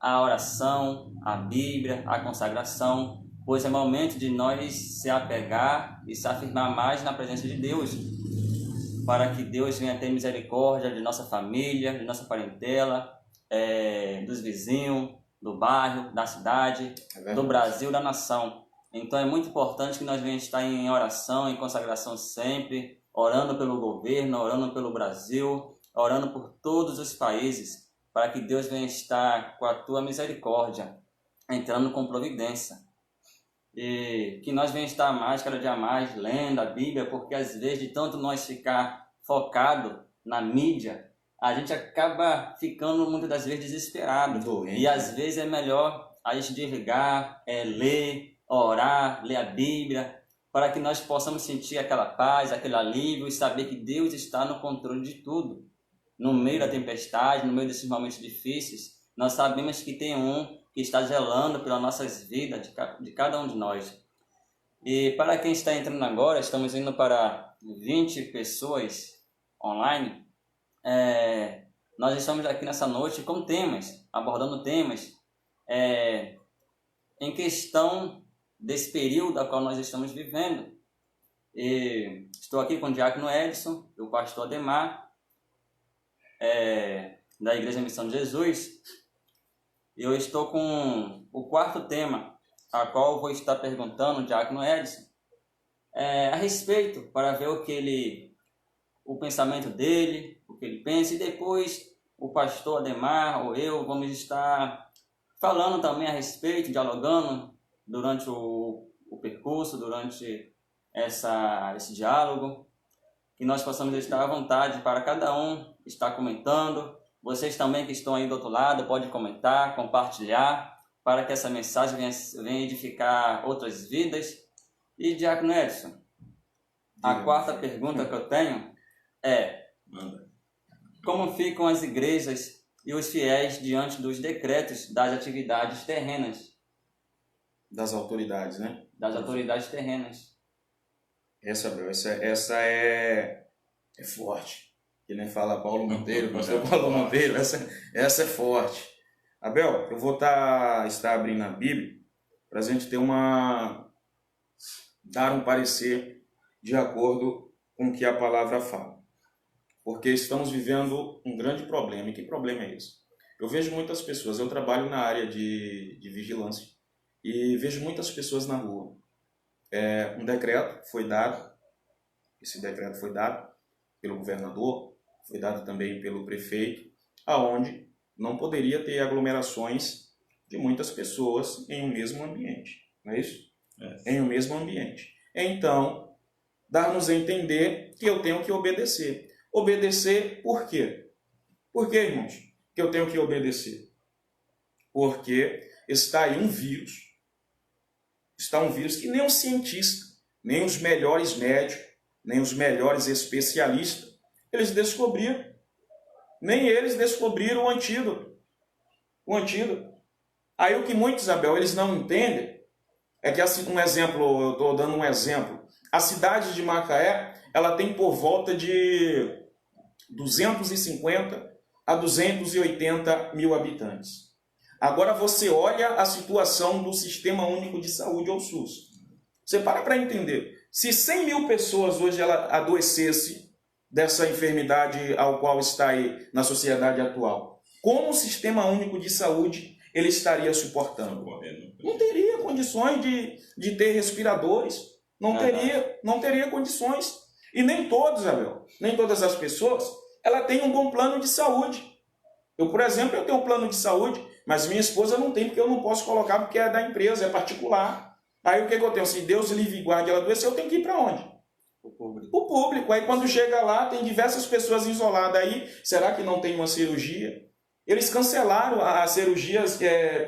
à oração, à Bíblia, à consagração, pois é momento de nós se apegar e se afirmar mais na presença de Deus, para que Deus venha ter misericórdia de nossa família, de nossa parentela, dos vizinhos, do bairro, da cidade, do Brasil, da nação. Então é muito importante que nós venhamos estar em oração, em consagração sempre, orando pelo governo, orando pelo Brasil, orando por todos os países, para que Deus venha estar com a tua misericórdia, entrando com providência. E que nós venhamos estar mais, cada dia mais, lendo a Bíblia, porque às vezes, de tanto nós ficar focado na mídia, a gente acaba ficando muitas das vezes desesperado. Doente. E às vezes é melhor a gente desligar, ler, orar, ler a Bíblia, para que nós possamos sentir aquela paz, aquele alívio e saber que Deus está no controle de tudo. No meio da tempestade, no meio desses momentos difíceis, nós sabemos que tem um que está zelando pelas nossas vidas, de cada um de nós. E para quem está entrando agora, estamos indo para 20 pessoas online. Nós estamos aqui nessa noite com temas, abordando temas em questão desse período a qual nós estamos vivendo. E estou aqui com o diácono Edson, o pastor Ademar, da Igreja Missão de Jesus. E eu estou com o quarto tema, a qual eu vou estar perguntando ao diácono Edson a respeito, para ver o pensamento dele, o que ele pensa, e depois o pastor Ademar ou eu vamos estar falando também a respeito, dialogando durante o percurso, durante esse diálogo, que nós possamos estar à vontade para cada um estar comentando. Vocês também que estão aí do outro lado, podem comentar, compartilhar, para que essa mensagem venha edificar outras vidas. E, diácono Edson, a quarta pergunta que eu tenho é: como ficam as igrejas e os fiéis diante dos decretos das atividades terrenas? Das autoridades, né? Das autoridades terrenas. Essa é forte. Que nem fala Paulo Monteiro, pastor Paulo Monteiro, essa é forte. Abel, eu vou estar abrindo a Bíblia para a gente dar um parecer de acordo com o que a palavra fala. Porque estamos vivendo um grande problema. E que problema é esse? Eu vejo muitas pessoas, eu trabalho na área de vigilância, e vejo muitas pessoas na rua. Um decreto foi dado, esse decreto foi dado pelo governador, foi dado também pelo prefeito, aonde não poderia ter aglomerações de muitas pessoas em um mesmo ambiente, não é isso? Em um mesmo ambiente. Então, dar-nos a entender que eu tenho que obedecer. Obedecer por quê? Por que, irmãos, que eu tenho que obedecer? Porque está aí um vírus. Está um vírus que nem um cientista, nem os melhores médicos, nem os melhores especialistas, eles descobriram. Nem eles descobriram o antídoto. Aí o que muitos, Isabel, eles não entendem é que, assim, eu estou dando um exemplo. A cidade de Macaé, ela tem por volta de 250 a 280 mil habitantes. Agora você olha a situação do Sistema Único de Saúde, ou SUS. Você para entender. Se 100 mil pessoas hoje ela adoecesse dessa enfermidade ao qual está aí na sociedade atual, como o Sistema Único de Saúde ele estaria suportando? Não teria condições de ter respiradores. Não teria condições. E nem todos, Abel, nem todas as pessoas, ela tem um bom plano de saúde. Eu, por exemplo, eu tenho um plano de saúde, mas minha esposa não tem, porque eu não posso colocar, porque é da empresa, é particular. Aí o que eu tenho? Se Deus livre e guarde ela adoecer, eu tenho que ir para onde? O público. Aí quando chega lá, tem diversas pessoas isoladas aí. Será que não tem uma cirurgia? Eles cancelaram as cirurgias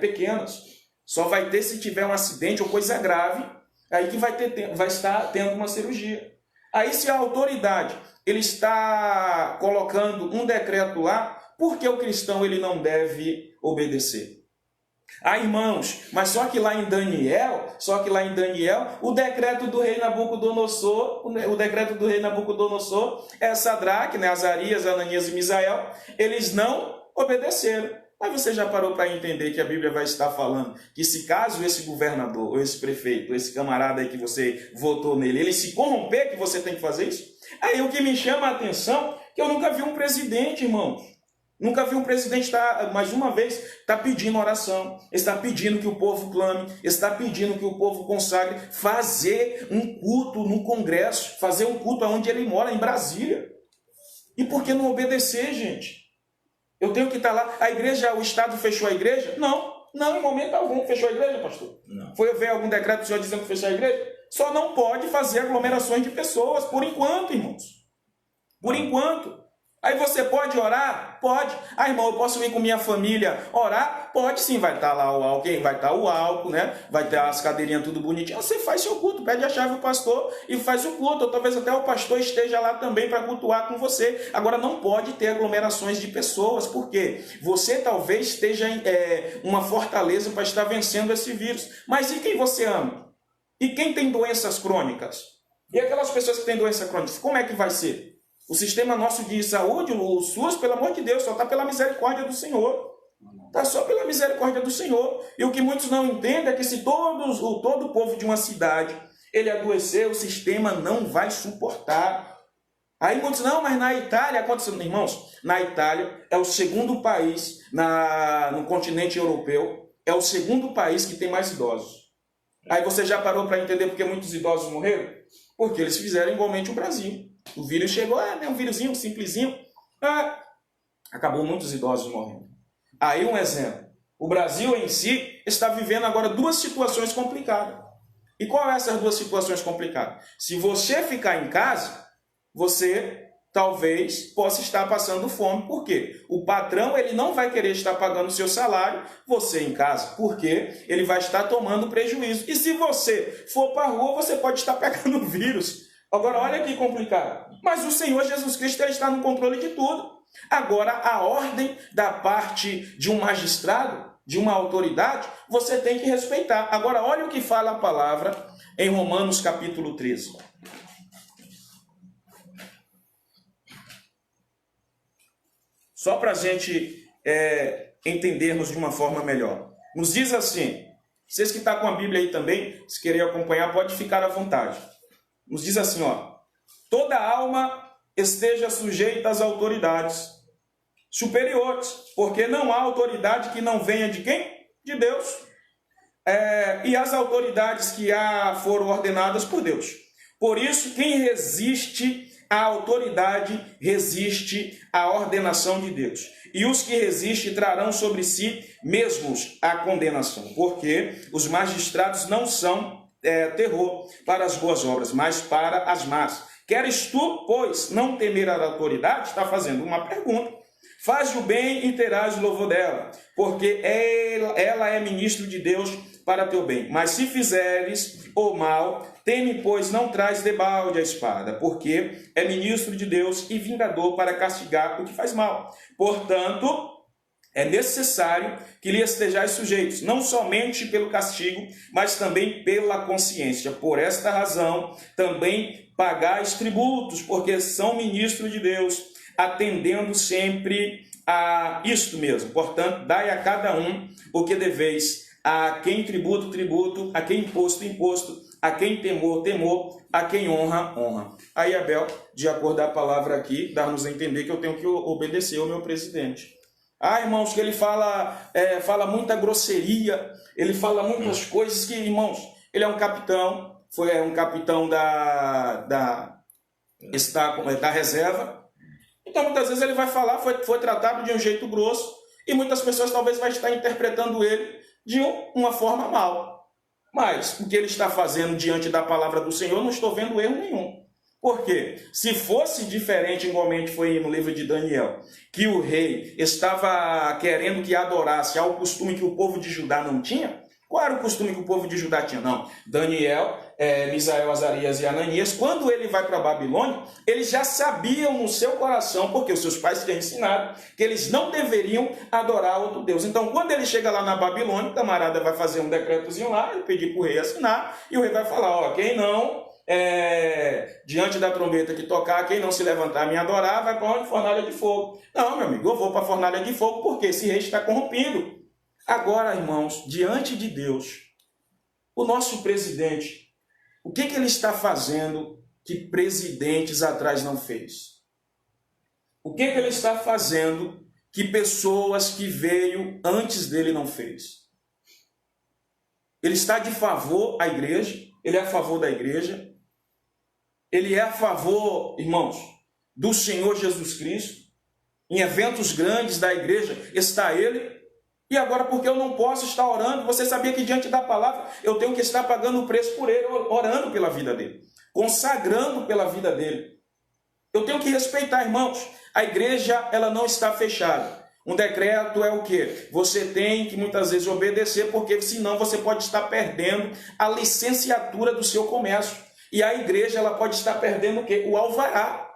pequenas. Só vai ter se tiver um acidente ou coisa grave, aí que vai estar tendo uma cirurgia. Aí se a autoridade ele está colocando um decreto lá, por que o cristão ele não deve obedecer? Irmãos, mas só que lá em Daniel, o decreto do rei Nabucodonosor, é Sadraque, Azarias, Ananias e Misael, eles não obedeceram. Mas você já parou para entender que a Bíblia vai estar falando que se caso esse governador, ou esse prefeito, ou esse camarada aí que você votou nele, ele se corromper, que você tem que fazer isso? Aí o que me chama a atenção, que eu nunca vi um presidente, irmãos, Nunca vi um presidente mais uma vez, está pedindo oração, está pedindo que o povo clame, está pedindo que o povo consagre, fazer um culto no Congresso, fazer um culto onde ele mora, em Brasília. E por que não obedecer, gente? Eu tenho que estar lá. A igreja, o Estado fechou a igreja? Não, em momento algum. Fechou a igreja, pastor? Não. Foi ver algum decreto do senhor dizendo que fechou a igreja? Só não pode fazer aglomerações de pessoas, por enquanto, irmãos. Por enquanto. Aí você pode orar? Pode. Ah, irmão, eu posso vir com minha família orar? Pode sim, vai estar lá o álcool, vai estar o álcool, né? Vai ter as cadeirinhas tudo bonitinho. Você faz seu culto, pede a chave ao pastor e faz o culto. Ou talvez até o pastor esteja lá também para cultuar com você. Agora, não pode ter aglomerações de pessoas, porque você talvez esteja em uma fortaleza para estar vencendo esse vírus. Mas e quem você ama? E quem tem doenças crônicas? E aquelas pessoas que têm doenças crônicas, como é que vai ser? O sistema nosso de saúde, o SUS, pelo amor de Deus, só está pela misericórdia do Senhor. Está só pela misericórdia do Senhor. E o que muitos não entendem é que se todo o povo de uma cidade ele adoecer, o sistema não vai suportar. Aí muitos, não, mas na Itália aconteceu. Irmãos, na Itália é o segundo país no continente europeu, é o segundo país que tem mais idosos. Aí você já parou para entender por que muitos idosos morreram? Porque eles fizeram igualmente o Brasil. O vírus chegou, um vírusinho simplesinho. Acabou muitos idosos morrendo. Aí um exemplo. O Brasil em si está vivendo agora duas situações complicadas. E qual é essas duas situações complicadas? Se você ficar em casa, você talvez possa estar passando fome. Por quê? O patrão ele não vai querer estar pagando o seu salário, você em casa, porque ele vai estar tomando prejuízo. E se você for para a rua, você pode estar pegando o vírus. Agora, olha que complicado. Mas o Senhor Jesus Cristo ele está no controle de tudo. Agora, a ordem da parte de um magistrado, de uma autoridade, você tem que respeitar. Agora, olha o que fala a palavra em Romanos capítulo 13. Só para a gente entendermos de uma forma melhor. Nos diz assim, vocês que estão com a Bíblia aí também, se querem acompanhar, pode ficar à vontade. Nos diz assim, toda alma esteja sujeita às autoridades superiores, porque não há autoridade que não venha de quem? De Deus. E as autoridades que foram ordenadas por Deus. Por isso, quem resiste à autoridade, resiste à ordenação de Deus. E os que resistem trarão sobre si mesmos a condenação, porque os magistrados não são terror para as boas obras, mas para as más. Queres tu, pois, não temer a autoridade? Está fazendo uma pergunta. Faz o bem e terás o louvor dela, porque ela é ministro de Deus para teu bem. Mas se fizeres o mal, teme, pois não traz debalde a espada, porque é ministro de Deus e vingador para castigar o que faz mal. Portanto, é necessário que lhe estejais sujeitos, não somente pelo castigo, mas também pela consciência. Por esta razão, também pagais tributos, porque são ministros de Deus, atendendo sempre a isto mesmo. Portanto, dai a cada um o que deveis, a quem tributo, tributo, a quem imposto, imposto, a quem temor, temor, a quem honra, honra. Aí Abel, de acordo com a palavra aqui, dá-nos a entender que eu tenho que obedecer ao meu presidente. Irmãos, que ele fala muita grosseria, ele fala muitas coisas que, irmãos, ele é um capitão, foi um capitão da reserva. Então, muitas vezes ele vai falar, foi tratado de um jeito grosso, e muitas pessoas talvez vão estar interpretando ele de uma forma mal. Mas o que ele está fazendo diante da palavra do Senhor, não estou vendo erro nenhum. Por quê? Se fosse diferente, igualmente foi no livro de Daniel, que o rei estava querendo que adorasse ao costume que o povo de Judá não tinha, qual era o costume que o povo de Judá tinha? Não. Daniel, Misael, Azarias e Ananias, quando ele vai para a Babilônia, eles já sabiam no seu coração, porque os seus pais tinham ensinado, que eles não deveriam adorar outro Deus. Então, quando ele chega lá na Babilônia, o camarada vai fazer um decretozinho lá, ele pedir para o rei assinar, e o rei vai falar, quem não, diante da trombeta que tocar, quem não se levantar e me adorar, vai para onde? Fornalha de fogo. Não, meu amigo, eu vou para a fornalha de fogo, porque esse rei está corrompido. Agora, irmãos, diante de Deus, o nosso presidente, o que ele está fazendo que presidentes atrás não fez? O que ele está fazendo que pessoas que veio antes dele não fez. Ele está de favor à igreja, ele é a favor da igreja, ele é a favor, irmãos, do Senhor Jesus Cristo. Em eventos grandes da igreja está ele. E agora, porque eu não posso estar orando, você sabia que diante da palavra eu tenho que estar pagando o preço por ele, orando pela vida dele, consagrando pela vida dele. Eu tenho que respeitar, irmãos. A igreja, ela não está fechada. Um decreto é o quê? Você tem que muitas vezes obedecer, porque senão você pode estar perdendo a licenciatura do seu comércio. E a igreja, ela pode estar perdendo o quê? O alvará.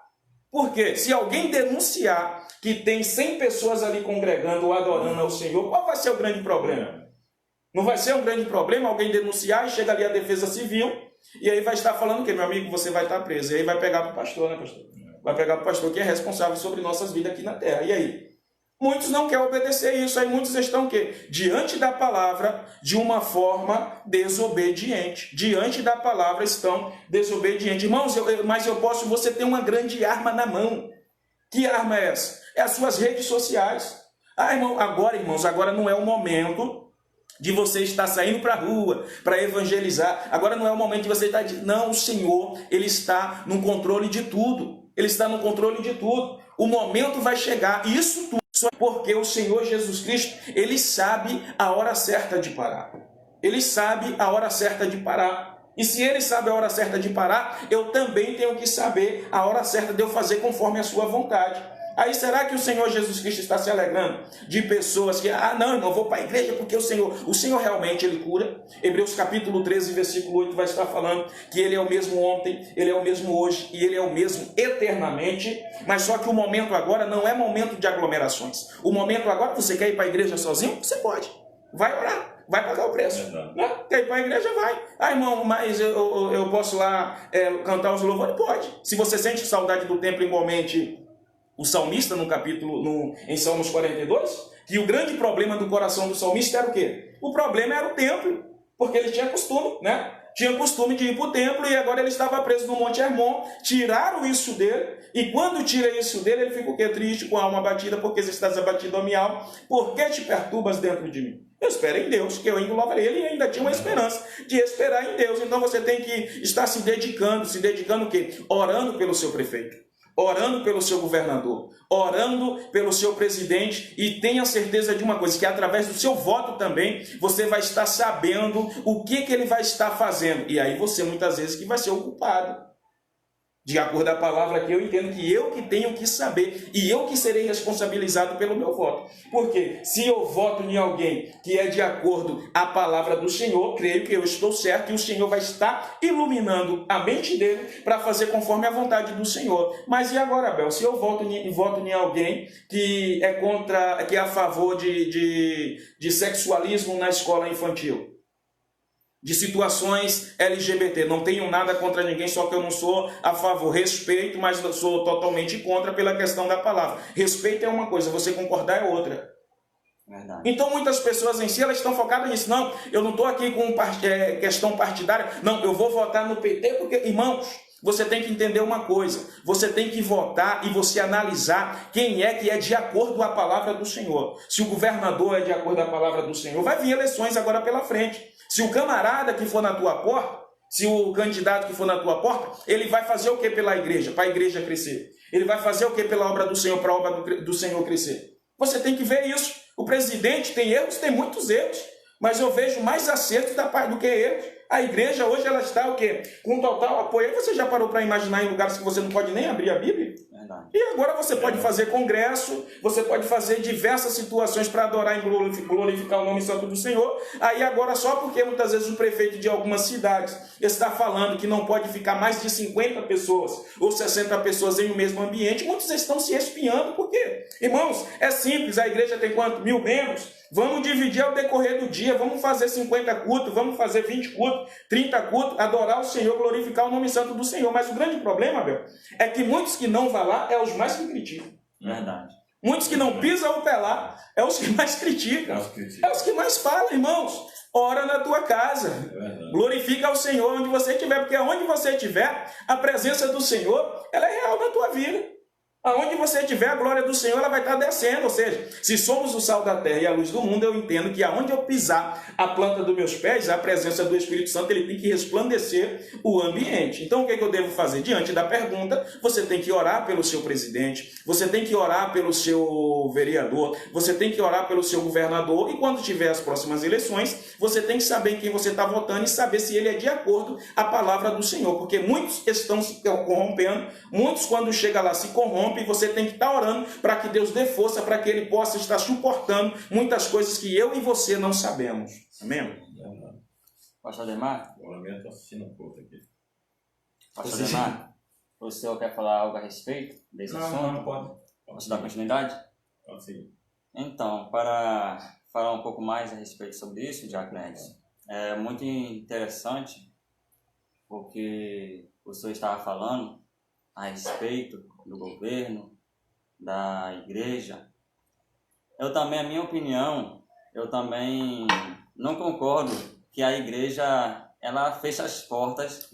Por quê? Se alguém denunciar que tem 100 pessoas ali congregando ou adorando ao Senhor, qual vai ser o grande problema? Não vai ser um grande problema alguém denunciar e chega ali a defesa civil e aí vai estar falando que, meu amigo, você vai estar preso. E aí vai pegar para o pastor, né, pastor? Vai pegar para o pastor que é responsável sobre nossas vidas aqui na terra. E aí? Muitos não querem obedecer isso. Aí muitos estão o quê? Diante da palavra de uma forma desobediente. Diante da palavra estão desobedientes. Irmãos, você tem uma grande arma na mão. Que arma é essa? É as suas redes sociais. Agora não é o momento de você estar saindo para a rua, para evangelizar. Agora não é o momento de você estar... Não, o Senhor, Ele está no controle de tudo. Ele está no controle de tudo. O momento vai chegar. Isso tudo só porque o Senhor Jesus Cristo, Ele sabe a hora certa de parar. Ele sabe a hora certa de parar. E se Ele sabe a hora certa de parar, eu também tenho que saber a hora certa de eu fazer conforme a sua vontade. Aí será que o Senhor Jesus Cristo está se alegrando de pessoas que, não, eu não vou para a igreja porque o Senhor realmente Ele cura? Hebreus capítulo 13, versículo 8 vai estar falando que Ele é o mesmo ontem, Ele é o mesmo hoje e Ele é o mesmo eternamente. Mas só que o momento agora não é momento de aglomerações. O momento agora, você quer ir para a igreja sozinho? Você pode. Vai orar. Vai pagar o preço. Né? Quer ir para a igreja? Vai. Irmão, mas eu posso lá cantar os louvores? Pode. Se você sente saudade do templo igualmente... O salmista, em Salmos 42, que o grande problema do coração do salmista era o quê? O problema era o templo, porque ele tinha costume, né? Tinha costume de ir para o templo e agora ele estava preso no Monte Hermon, tiraram isso dele, e quando tira isso dele, ele fica o quê? Triste, com a alma abatida, porque você estás abatido a minha alma, por que te perturbas dentro de mim? Eu espero em Deus, que eu ainda louvarei ele e ainda tinha uma esperança de esperar em Deus. Então você tem que estar se dedicando o quê? Orando pelo seu prefeito. Orando pelo seu governador, orando pelo seu presidente, e tenha certeza de uma coisa, que através do seu voto também, você vai estar sabendo o que ele vai estar fazendo. E aí você muitas vezes que vai ser o culpado. De acordo com a palavra que eu entendo que eu que tenho que saber e eu que serei responsabilizado pelo meu voto. Porque se eu voto em alguém que é de acordo com a palavra do Senhor, creio que eu estou certo e o Senhor vai estar iluminando a mente dele para fazer conforme a vontade do Senhor. Mas e agora, Abel? Se eu voto em alguém que é a favor de sexualismo na escola infantil, de situações LGBT, não tenho nada contra ninguém, só que eu não sou a favor, respeito, mas eu sou totalmente contra pela questão da palavra. Respeito é uma coisa, você concordar é outra. Verdade. Então muitas pessoas em si, elas estão focadas nisso. Não, eu não estou aqui com questão partidária, não, eu vou votar no PT porque, irmãos, você tem que entender uma coisa, você tem que votar e você analisar quem é que é de acordo com a palavra do Senhor. Se o governador é de acordo com a palavra do Senhor, vai vir eleições agora pela frente. Se o camarada que for na tua porta, se o candidato que for na tua porta, ele vai fazer o que pela igreja? Para a igreja crescer. Ele vai fazer o que pela obra do Senhor, para a obra do Senhor crescer. Você tem que ver isso. O presidente tem erros, tem muitos erros, mas eu vejo mais acertos da parte do que erros. A igreja hoje ela está o quê? Com total apoio. Você já parou para imaginar em lugares que você não pode nem abrir a Bíblia? Verdade. E agora você pode fazer congresso, você pode fazer diversas situações para adorar e glorificar o nome santo do Senhor. Aí agora só porque muitas vezes o prefeito de algumas cidades está falando que não pode ficar mais de 50 pessoas ou 60 pessoas em um mesmo ambiente, muitos estão se espiando. Por quê? Irmãos, é simples, a igreja tem quanto? 1000 membros? Vamos dividir ao decorrer do dia, vamos fazer 50 cultos, vamos fazer 20 cultos, 30 cultos, adorar o Senhor, glorificar o nome santo do Senhor. Mas o grande problema, Abel, é que muitos que não vão lá é os mais que criticam. Verdade. Muitos que não pisam o pé lá é os que mais criticam. É os que mais falam, irmãos. Ora na tua casa. Glorifica ao Senhor onde você estiver, porque onde você estiver, a presença do Senhor, ela é real na tua vida. Aonde você estiver, a glória do Senhor ela vai estar descendo. Ou seja, se somos o sal da terra e a luz do mundo, eu entendo que aonde eu pisar a planta dos meus pés, a presença do Espírito Santo, ele tem que resplandecer o ambiente. Então, o que eu devo fazer? Diante da pergunta, você tem que orar pelo seu presidente, você tem que orar pelo seu vereador, você tem que orar pelo seu governador, e quando tiver as próximas eleições, você tem que saber em quem você está votando e saber se ele é de acordo com a palavra do Senhor, porque muitos estão se corrompendo, muitos quando chega lá se corrompem, e você tem que estar orando para que Deus dê força, para que ele possa estar suportando muitas coisas que eu e você não sabemos. Amém? Pastor Ademar? O lamento está assistindo um pouco aqui. Pastor Ademar, o senhor quer falar algo a respeito desse assunto? Não, pode. Você dá continuidade? Pode seguir. Então, para falar um pouco mais a respeito sobre isso, Diácono Edson, é muito interessante o que o senhor estava falando a respeito do governo, da igreja. Eu também, a minha opinião, eu também não concordo que a igreja ela feche as portas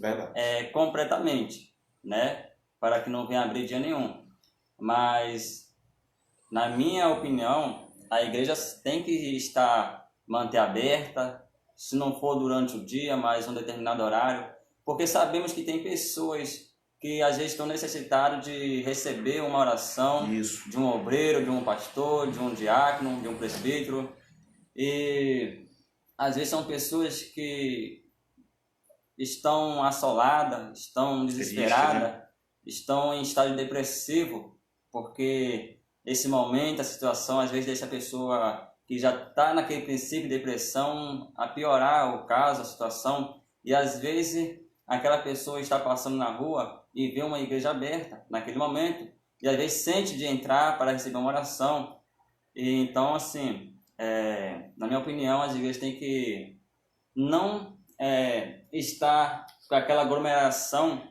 completamente, né, para que não venha abrir dia nenhum. Mas, na minha opinião, a igreja tem que manter aberta, se não for durante o dia, mas um determinado horário, porque sabemos que tem pessoas que às vezes estão necessitados de receber uma oração de um obreiro, de um pastor, de um diácono, de um presbítero. E às vezes são pessoas que estão assoladas, estão desesperadas, estão em estado depressivo, porque esse momento, a situação, às vezes deixa a pessoa que já está naquele princípio de depressão a piorar o caso, a situação, e às vezes aquela pessoa está passando na rua e vê uma igreja aberta naquele momento, e às vezes sente de entrar para receber uma oração. E então, assim, na minha opinião, as igrejas têm que não estar com aquela aglomeração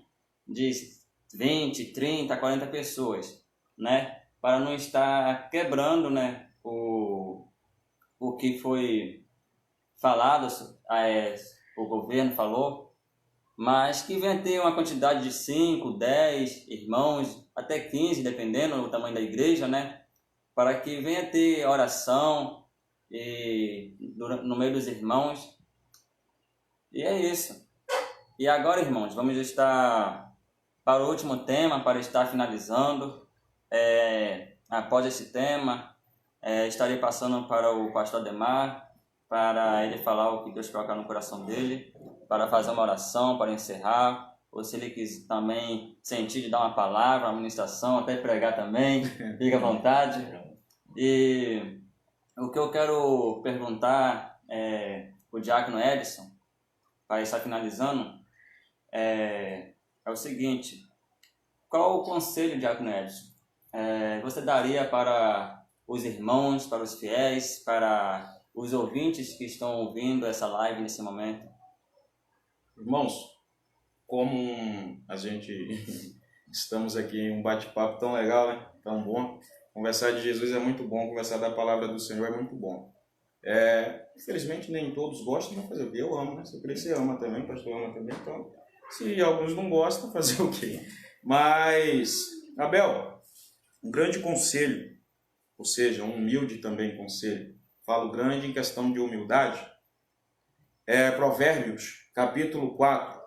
de 20, 30, 40 pessoas, né? Para não estar quebrando, né, o que foi falado, o governo falou, mas que venha ter uma quantidade de 5, 10 irmãos, até 15, dependendo do tamanho da igreja, né? Para que venha ter oração no meio dos irmãos. E é isso. E agora, irmãos, vamos estar para o último tema, para estar finalizando. Após esse tema, estarei passando para o pastor Ademar, para ele falar o que Deus colocar no coração dele, para fazer uma oração, para encerrar, ou se ele quiser também sentir de dar uma palavra, uma ministração, até pregar também, fique à vontade. E o que eu quero perguntar o diácono Edson, para estar finalizando, é o seguinte: qual o conselho, diácono Edson, você daria para os irmãos, para os fiéis, para os ouvintes que estão ouvindo essa live nesse momento? Irmãos, como a gente estamos aqui em um bate-papo tão legal, né? Tão bom. Conversar de Jesus é muito bom, conversar da palavra do Senhor é muito bom. Infelizmente nem todos gostam, mas fazer o quê? Eu amo, né? Se eu crescer, ama também, o pastor ama também, então se alguns não gostam, fazer o quê? Mas, Abel, um grande conselho, ou seja, um humilde também conselho, falo grande em questão de humildade, Provérbios, capítulo 4,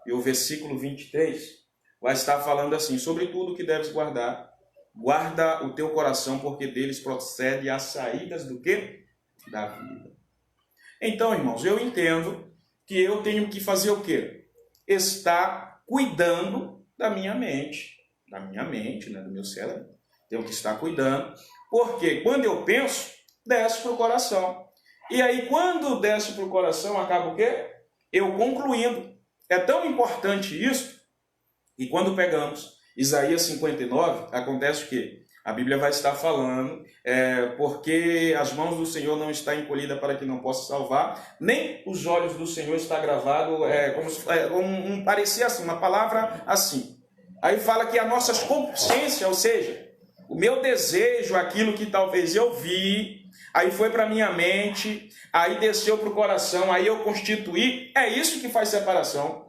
e o versículo 23, vai estar falando assim: sobre tudo que deves guardar, guarda o teu coração, porque deles procede as saídas do quê? Da vida. Então, irmãos, eu entendo que eu tenho que fazer o quê? Estar cuidando da minha mente, né, do meu cérebro. Tenho que estar cuidando, porque quando eu penso, desce para o coração. E aí, quando desce para o coração, acaba o quê? Eu concluindo. É tão importante isso, e quando pegamos Isaías 59, acontece o quê? A Bíblia vai estar falando, porque as mãos do Senhor não estão encolhidas para que não possa salvar, nem os olhos do Senhor está gravado, como parecia assim, uma palavra assim. Aí fala que a nossa consciência, ou seja, o meu desejo, aquilo que talvez eu vi, aí foi para minha mente, aí desceu para o coração, aí eu constituí, é isso que faz separação.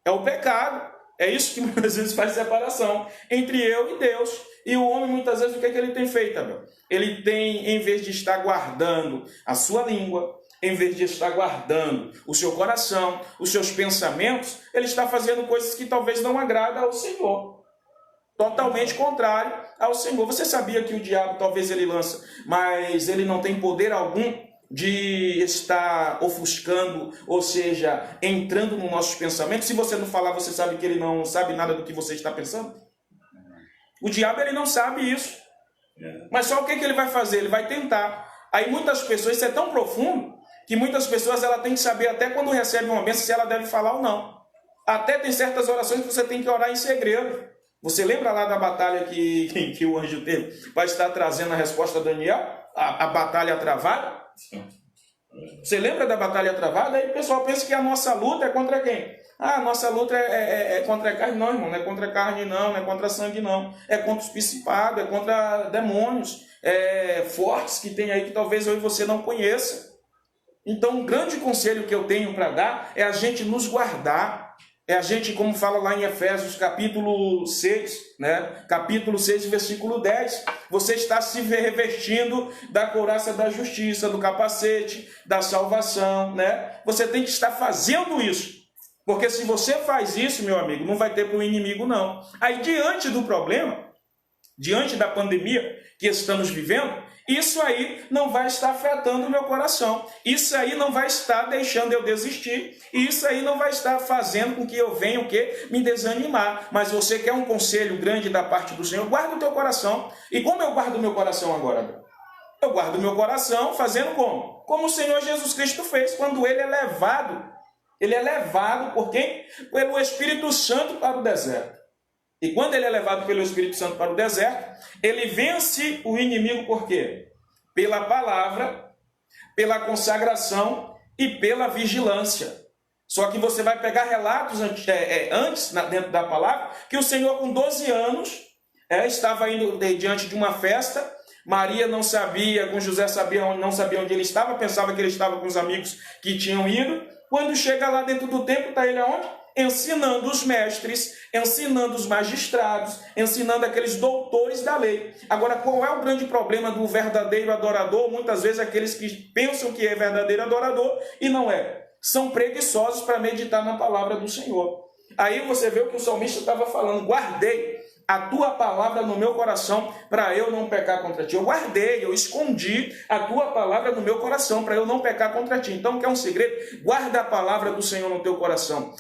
É o pecado. É isso que muitas vezes faz separação entre eu e Deus. E o homem, muitas vezes, o que é que ele tem feito, Abel? Ele tem, em vez de estar guardando a sua língua, em vez de estar guardando o seu coração, os seus pensamentos, ele está fazendo coisas que talvez não agradam ao Senhor. Totalmente contrário ao Senhor. Você sabia que o diabo talvez ele lança, mas ele não tem poder algum de estar ofuscando, ou seja, entrando nos nossos pensamentos? Se você não falar, você sabe que ele não sabe nada do que você está pensando? O diabo ele não sabe isso. Mas só o que ele vai fazer? Ele vai tentar. Aí muitas pessoas, isso é tão profundo, que muitas pessoas ela tem que saber até quando recebe uma bênção se ela deve falar ou não. Até tem certas orações que você tem que orar em segredo. Você lembra lá da batalha que o anjo teve para estar trazendo a resposta a Daniel? A batalha travada? Você lembra da batalha travada? Aí o pessoal pensa que a nossa luta é contra quem? Ah, a nossa luta é contra a carne. Não, irmão, não é contra a carne não é contra a sangue não. É contra os principados, é contra demônios fortes que tem aí que talvez eu e você não conheça. Então, um grande conselho que eu tenho para dar é a gente nos guardar. É a gente, como fala lá em Efésios, capítulo 6, né? Capítulo 6, versículo 10. Você está se revestindo da couraça da justiça, do capacete, da salvação, né? Você tem que estar fazendo isso. Porque se você faz isso, meu amigo, não vai ter para o inimigo, não. Aí, diante do problema, diante da pandemia que estamos vivendo, isso aí não vai estar afetando o meu coração. Isso aí não vai estar deixando eu desistir. E isso aí não vai estar fazendo com que eu venha o quê? Me desanimar. Mas você quer um conselho grande da parte do Senhor? Guarda o teu coração. E como eu guardo o meu coração agora? Eu guardo o meu coração fazendo como? Como o Senhor Jesus Cristo fez quando ele é levado. Ele é levado por quem? Pelo Espírito Santo para o deserto. E quando ele é levado pelo Espírito Santo para o deserto, ele vence o inimigo por quê? Pela palavra, pela consagração e pela vigilância. Só que você vai pegar relatos antes dentro da palavra, que o Senhor com 12 anos estava indo diante de uma festa, Maria não sabia, com José não sabia onde ele estava, pensava que ele estava com os amigos que tinham ido. Quando chega lá dentro do templo, está ele aonde? Ensinando os mestres, ensinando os magistrados, ensinando aqueles doutores da lei. Agora, qual é o grande problema do verdadeiro adorador? Muitas vezes aqueles que pensam que é verdadeiro adorador e não é. São preguiçosos para meditar na palavra do Senhor. Aí você vê o que o salmista estava falando. Guardei a tua palavra no meu coração para eu não pecar contra ti. Eu guardei, eu escondi a tua palavra no meu coração para eu não pecar contra ti. Então, quer um segredo? Guarda a palavra do Senhor no teu coração.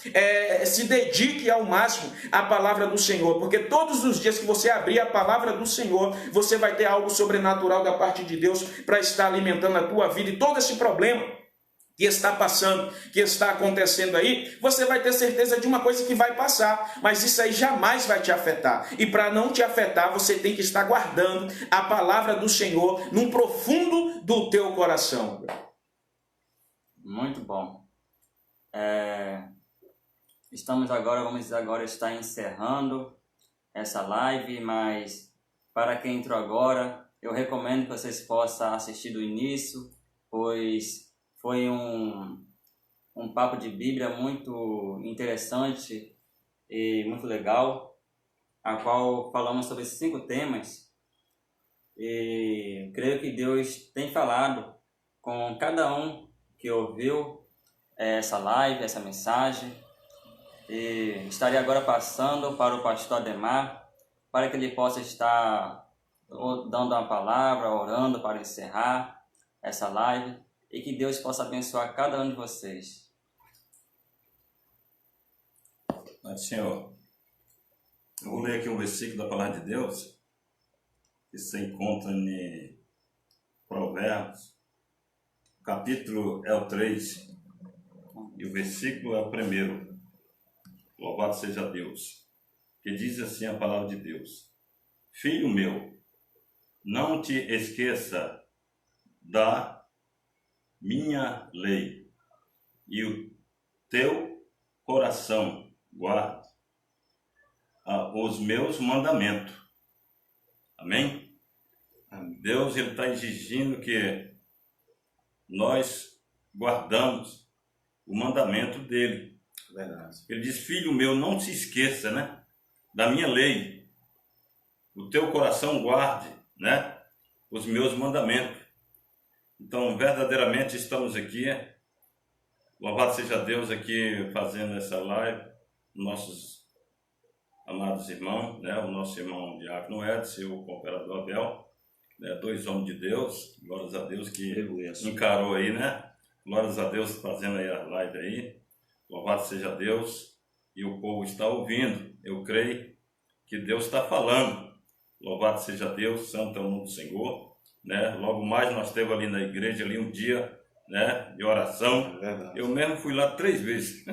Se dedique ao máximo à palavra do Senhor, porque todos os dias que você abrir a palavra do Senhor, você vai ter algo sobrenatural da parte de Deus para estar alimentando a tua vida. E todo esse problema que está passando, que está acontecendo aí, você vai ter certeza de uma coisa que vai passar, mas isso aí jamais vai te afetar. E para não te afetar, você tem que estar guardando a palavra do Senhor no profundo do teu coração. Muito bom. Estamos agora, vamos agora estar encerrando essa live, mas para quem entrou agora, eu recomendo que vocês possam assistir do início, pois foi um papo de Bíblia muito interessante e muito legal, a qual falamos sobre 5 temas. E creio que Deus tem falado com cada um que ouviu essa live, essa mensagem. E estarei agora passando para o pastor Ademar, para que ele possa estar dando uma palavra, orando para encerrar essa live. E que Deus possa abençoar cada um de vocês. Senhor, eu vou ler aqui um versículo da palavra de Deus, que se encontra em Provérbios, o capítulo é o 3, e o versículo é o 1. Louvado seja Deus. Que diz assim a palavra de Deus: Filho meu, não te esqueça da minha lei, e o teu coração guarda os meus mandamentos. Amém? Deus está exigindo que nós guardamos o mandamento dele. Verdade. Ele diz, filho meu, não se esqueça, né, da minha lei. O teu coração guarde, né, os meus mandamentos. Então, verdadeiramente estamos aqui, louvado seja Deus, aqui fazendo essa live, nossos amados irmãos, né, o nosso irmão Diácono Edson e o cooperador Abel, né, 2 homens de Deus, glórias a Deus que encarou aí, né, glórias a Deus fazendo aí a live aí, louvado seja Deus, e o povo está ouvindo, eu creio que Deus está falando, louvado seja Deus, santo é o nome do Senhor, né, logo mais nós teve ali na igreja ali um dia, né, de oração, eu mesmo fui lá 3 vezes,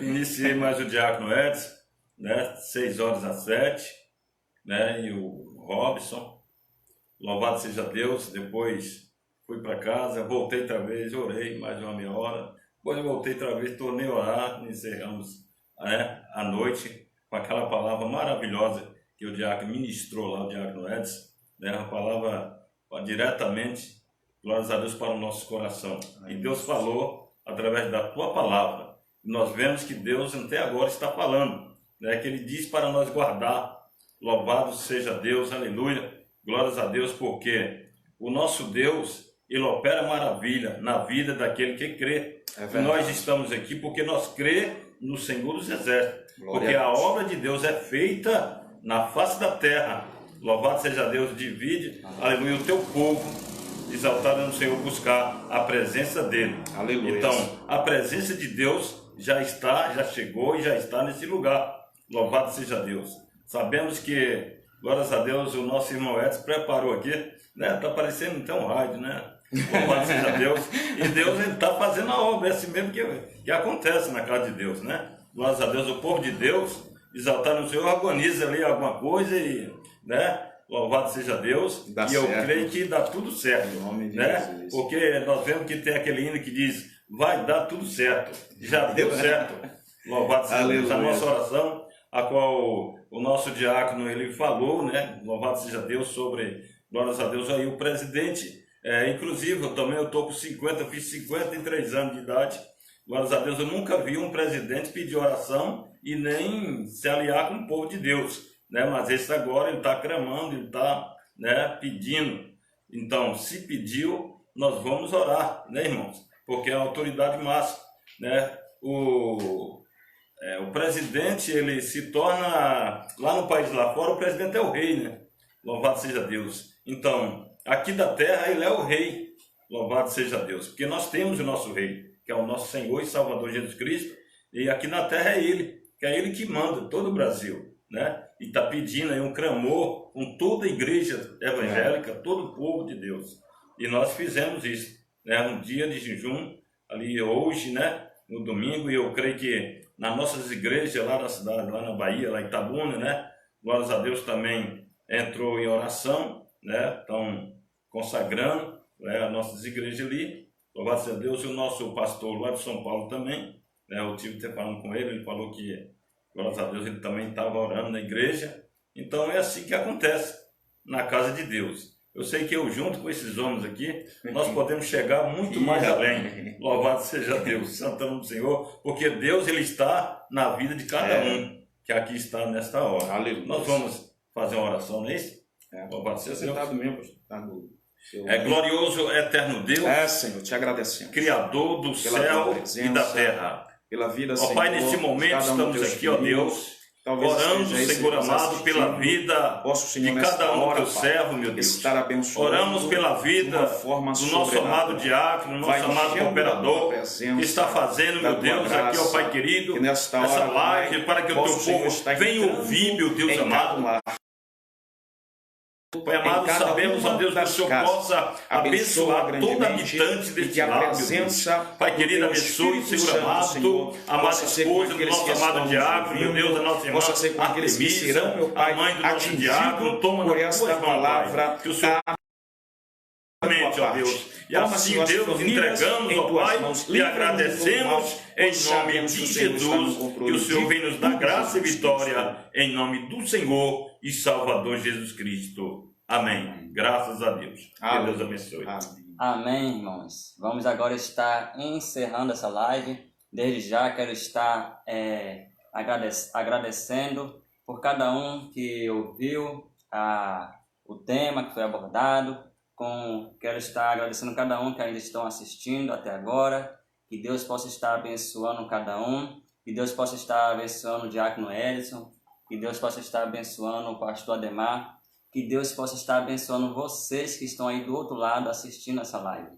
iniciei mais o Diácono Edson, né, 6 horas às 7, né, e o Robson, louvado seja Deus, depois fui para casa, voltei outra vez, orei mais uma meia hora, depois eu voltei outra vez, tornei a orar, encerramos, né, a noite com aquela palavra maravilhosa que o diácono ministrou lá, o Diácono Edson, né, uma palavra diretamente, glórias a Deus, para o nosso coração. E Deus falou através da tua palavra. Nós vemos que Deus até agora está falando, né, que Ele diz para nós guardar. Louvado seja Deus, aleluia, glórias a Deus, porque o nosso Deus, Ele opera maravilha na vida daquele que crê. E nós estamos aqui porque nós crê no Senhor dos Exércitos, porque a obra de Deus é feita na face da terra. Louvado seja Deus, divide, aleluia, o teu povo, exaltado no Senhor, buscar a presença dEle. Aleluia. Então, a presença de Deus já chegou e já está nesse lugar. Louvado seja Deus. Sabemos que, glórias a Deus, o nosso irmão Edson preparou aqui, né? Está parecendo então um rádio, né? Louvado seja Deus. E Deus está fazendo a obra, é assim mesmo que acontece na casa de Deus, né? Glórias a Deus, o povo de Deus, exaltado no Senhor, organiza ali alguma coisa e, né? Louvado seja Deus, e eu creio que dá tudo certo, né? Porque nós vemos que tem aquele hino que diz, vai dar tudo certo, já deu certo. Louvado seja Deus, a nossa oração, a qual o nosso diácono ele falou, né? Louvado seja Deus, sobre, glórias a Deus, aí o presidente, inclusive eu estou com 50, fiz 53 anos de idade, glórias a Deus, eu nunca vi um presidente pedir oração e nem se aliar com o povo de Deus. Né? Mas esse agora ele está clamando, ele está, né, pedindo. Então, se pediu, nós vamos orar, né, irmãos? Porque é a autoridade máxima, né? O presidente, ele se torna, lá no país lá fora, o presidente é o rei, né? Louvado seja Deus. Então, aqui da terra, ele é o rei. Louvado seja Deus. Porque nós temos o nosso rei, que é o nosso Senhor e Salvador Jesus Cristo. E aqui na terra é ele, que é ele que manda todo o Brasil. Né? E está pedindo aí um clamor com toda a igreja evangélica, todo o povo de Deus. E nós fizemos isso, né? Um dia de jejum, ali hoje, né? No domingo, e eu creio que nas nossas igrejas lá da cidade, lá na Bahia, lá em Itabuna, né? Glórias a Deus também entrou em oração, né? Estão consagrando, né, as nossas igrejas ali. Louvado seja Deus, e o nosso pastor lá de São Paulo também, né? Eu tive até falando com ele, ele falou que glórias a Deus, ele também estava orando na igreja. Então é assim que acontece na casa de Deus. Eu sei que eu, junto com esses homens aqui, nós podemos chegar muito mais além. Louvado seja Deus, santo nome do Senhor, porque Deus, ele está na vida de cada um que aqui está nesta hora. Aleluia. Nós vamos fazer uma oração, não é isso? Louvado seja Deus. Mesmo, glorioso, eterno Deus. Senhor, te agradecemos. Criador do céu e da terra. Pela vida, Senhor, Pai, nesse momento estamos aqui, ó Deus, orando, Senhor amado, pela vida de cada um do teu servo, meu Deus. Oramos pela vida do nosso amado diácono, nosso amado cooperador, que está fazendo, meu Deus, aqui, ó Pai querido, essa live, para que o teu povo venha ouvir, meu Deus amado. Pai amado, sabemos, ó Deus, que o Senhor possa abençoar todo habitante deste lar, meu Deus. Pai querido, abençoe, Senhor amado, amada esposa do nosso amado diácono, meu Deus, a nossa irmã Artemisa, a mãe do nosso diácono, toma na tua palavra, que o Senhor... Ó Deus. E assim, Deus, nos entregamos, ó Pai, e agradecemos em nome de Jesus, que o Senhor vem nos dar graça e vitória, em nome do Senhor e Salvador Jesus Cristo. Amém. Graças a Deus. Que Deus abençoe. Amém, irmãos. Vamos agora estar encerrando essa live. Desde já quero estar agradecendo por cada um que ouviu o tema que foi abordado. Quero estar agradecendo cada um que ainda estão assistindo até agora. Que Deus possa estar abençoando cada um. Que Deus possa estar abençoando o diácono Edson. Que Deus possa estar abençoando o pastor Ademar. Que Deus possa estar abençoando vocês que estão aí do outro lado assistindo essa live.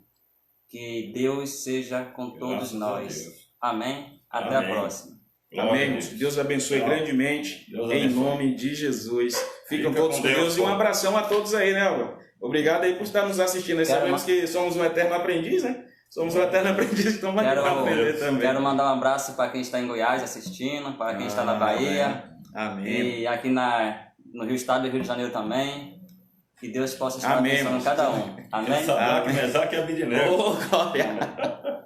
Que Deus seja com todos nós. Amém? Até Amém. a próxima. Amém, irmãos. Que Deus abençoe grandemente. Deus Em abençoe. nome de Jesus. Ficam Fica todos com com Deus. Deus, E um pô. abração a todos aí, né, Álvaro? Obrigado aí por estar nos assistindo. Nós Quero sabemos que somos um eterno aprendiz, né? Somos um eterno aprendiz, então vai aprender também. Quero mandar um abraço para quem está em Goiás assistindo, para quem está na Bahia. Amém. E aqui no estado do Rio de Janeiro também. Que Deus possa estar Amém, abençoando irmãos. cada um. Amém? Sadraque, Mesaque e Abednego. Oh, glória.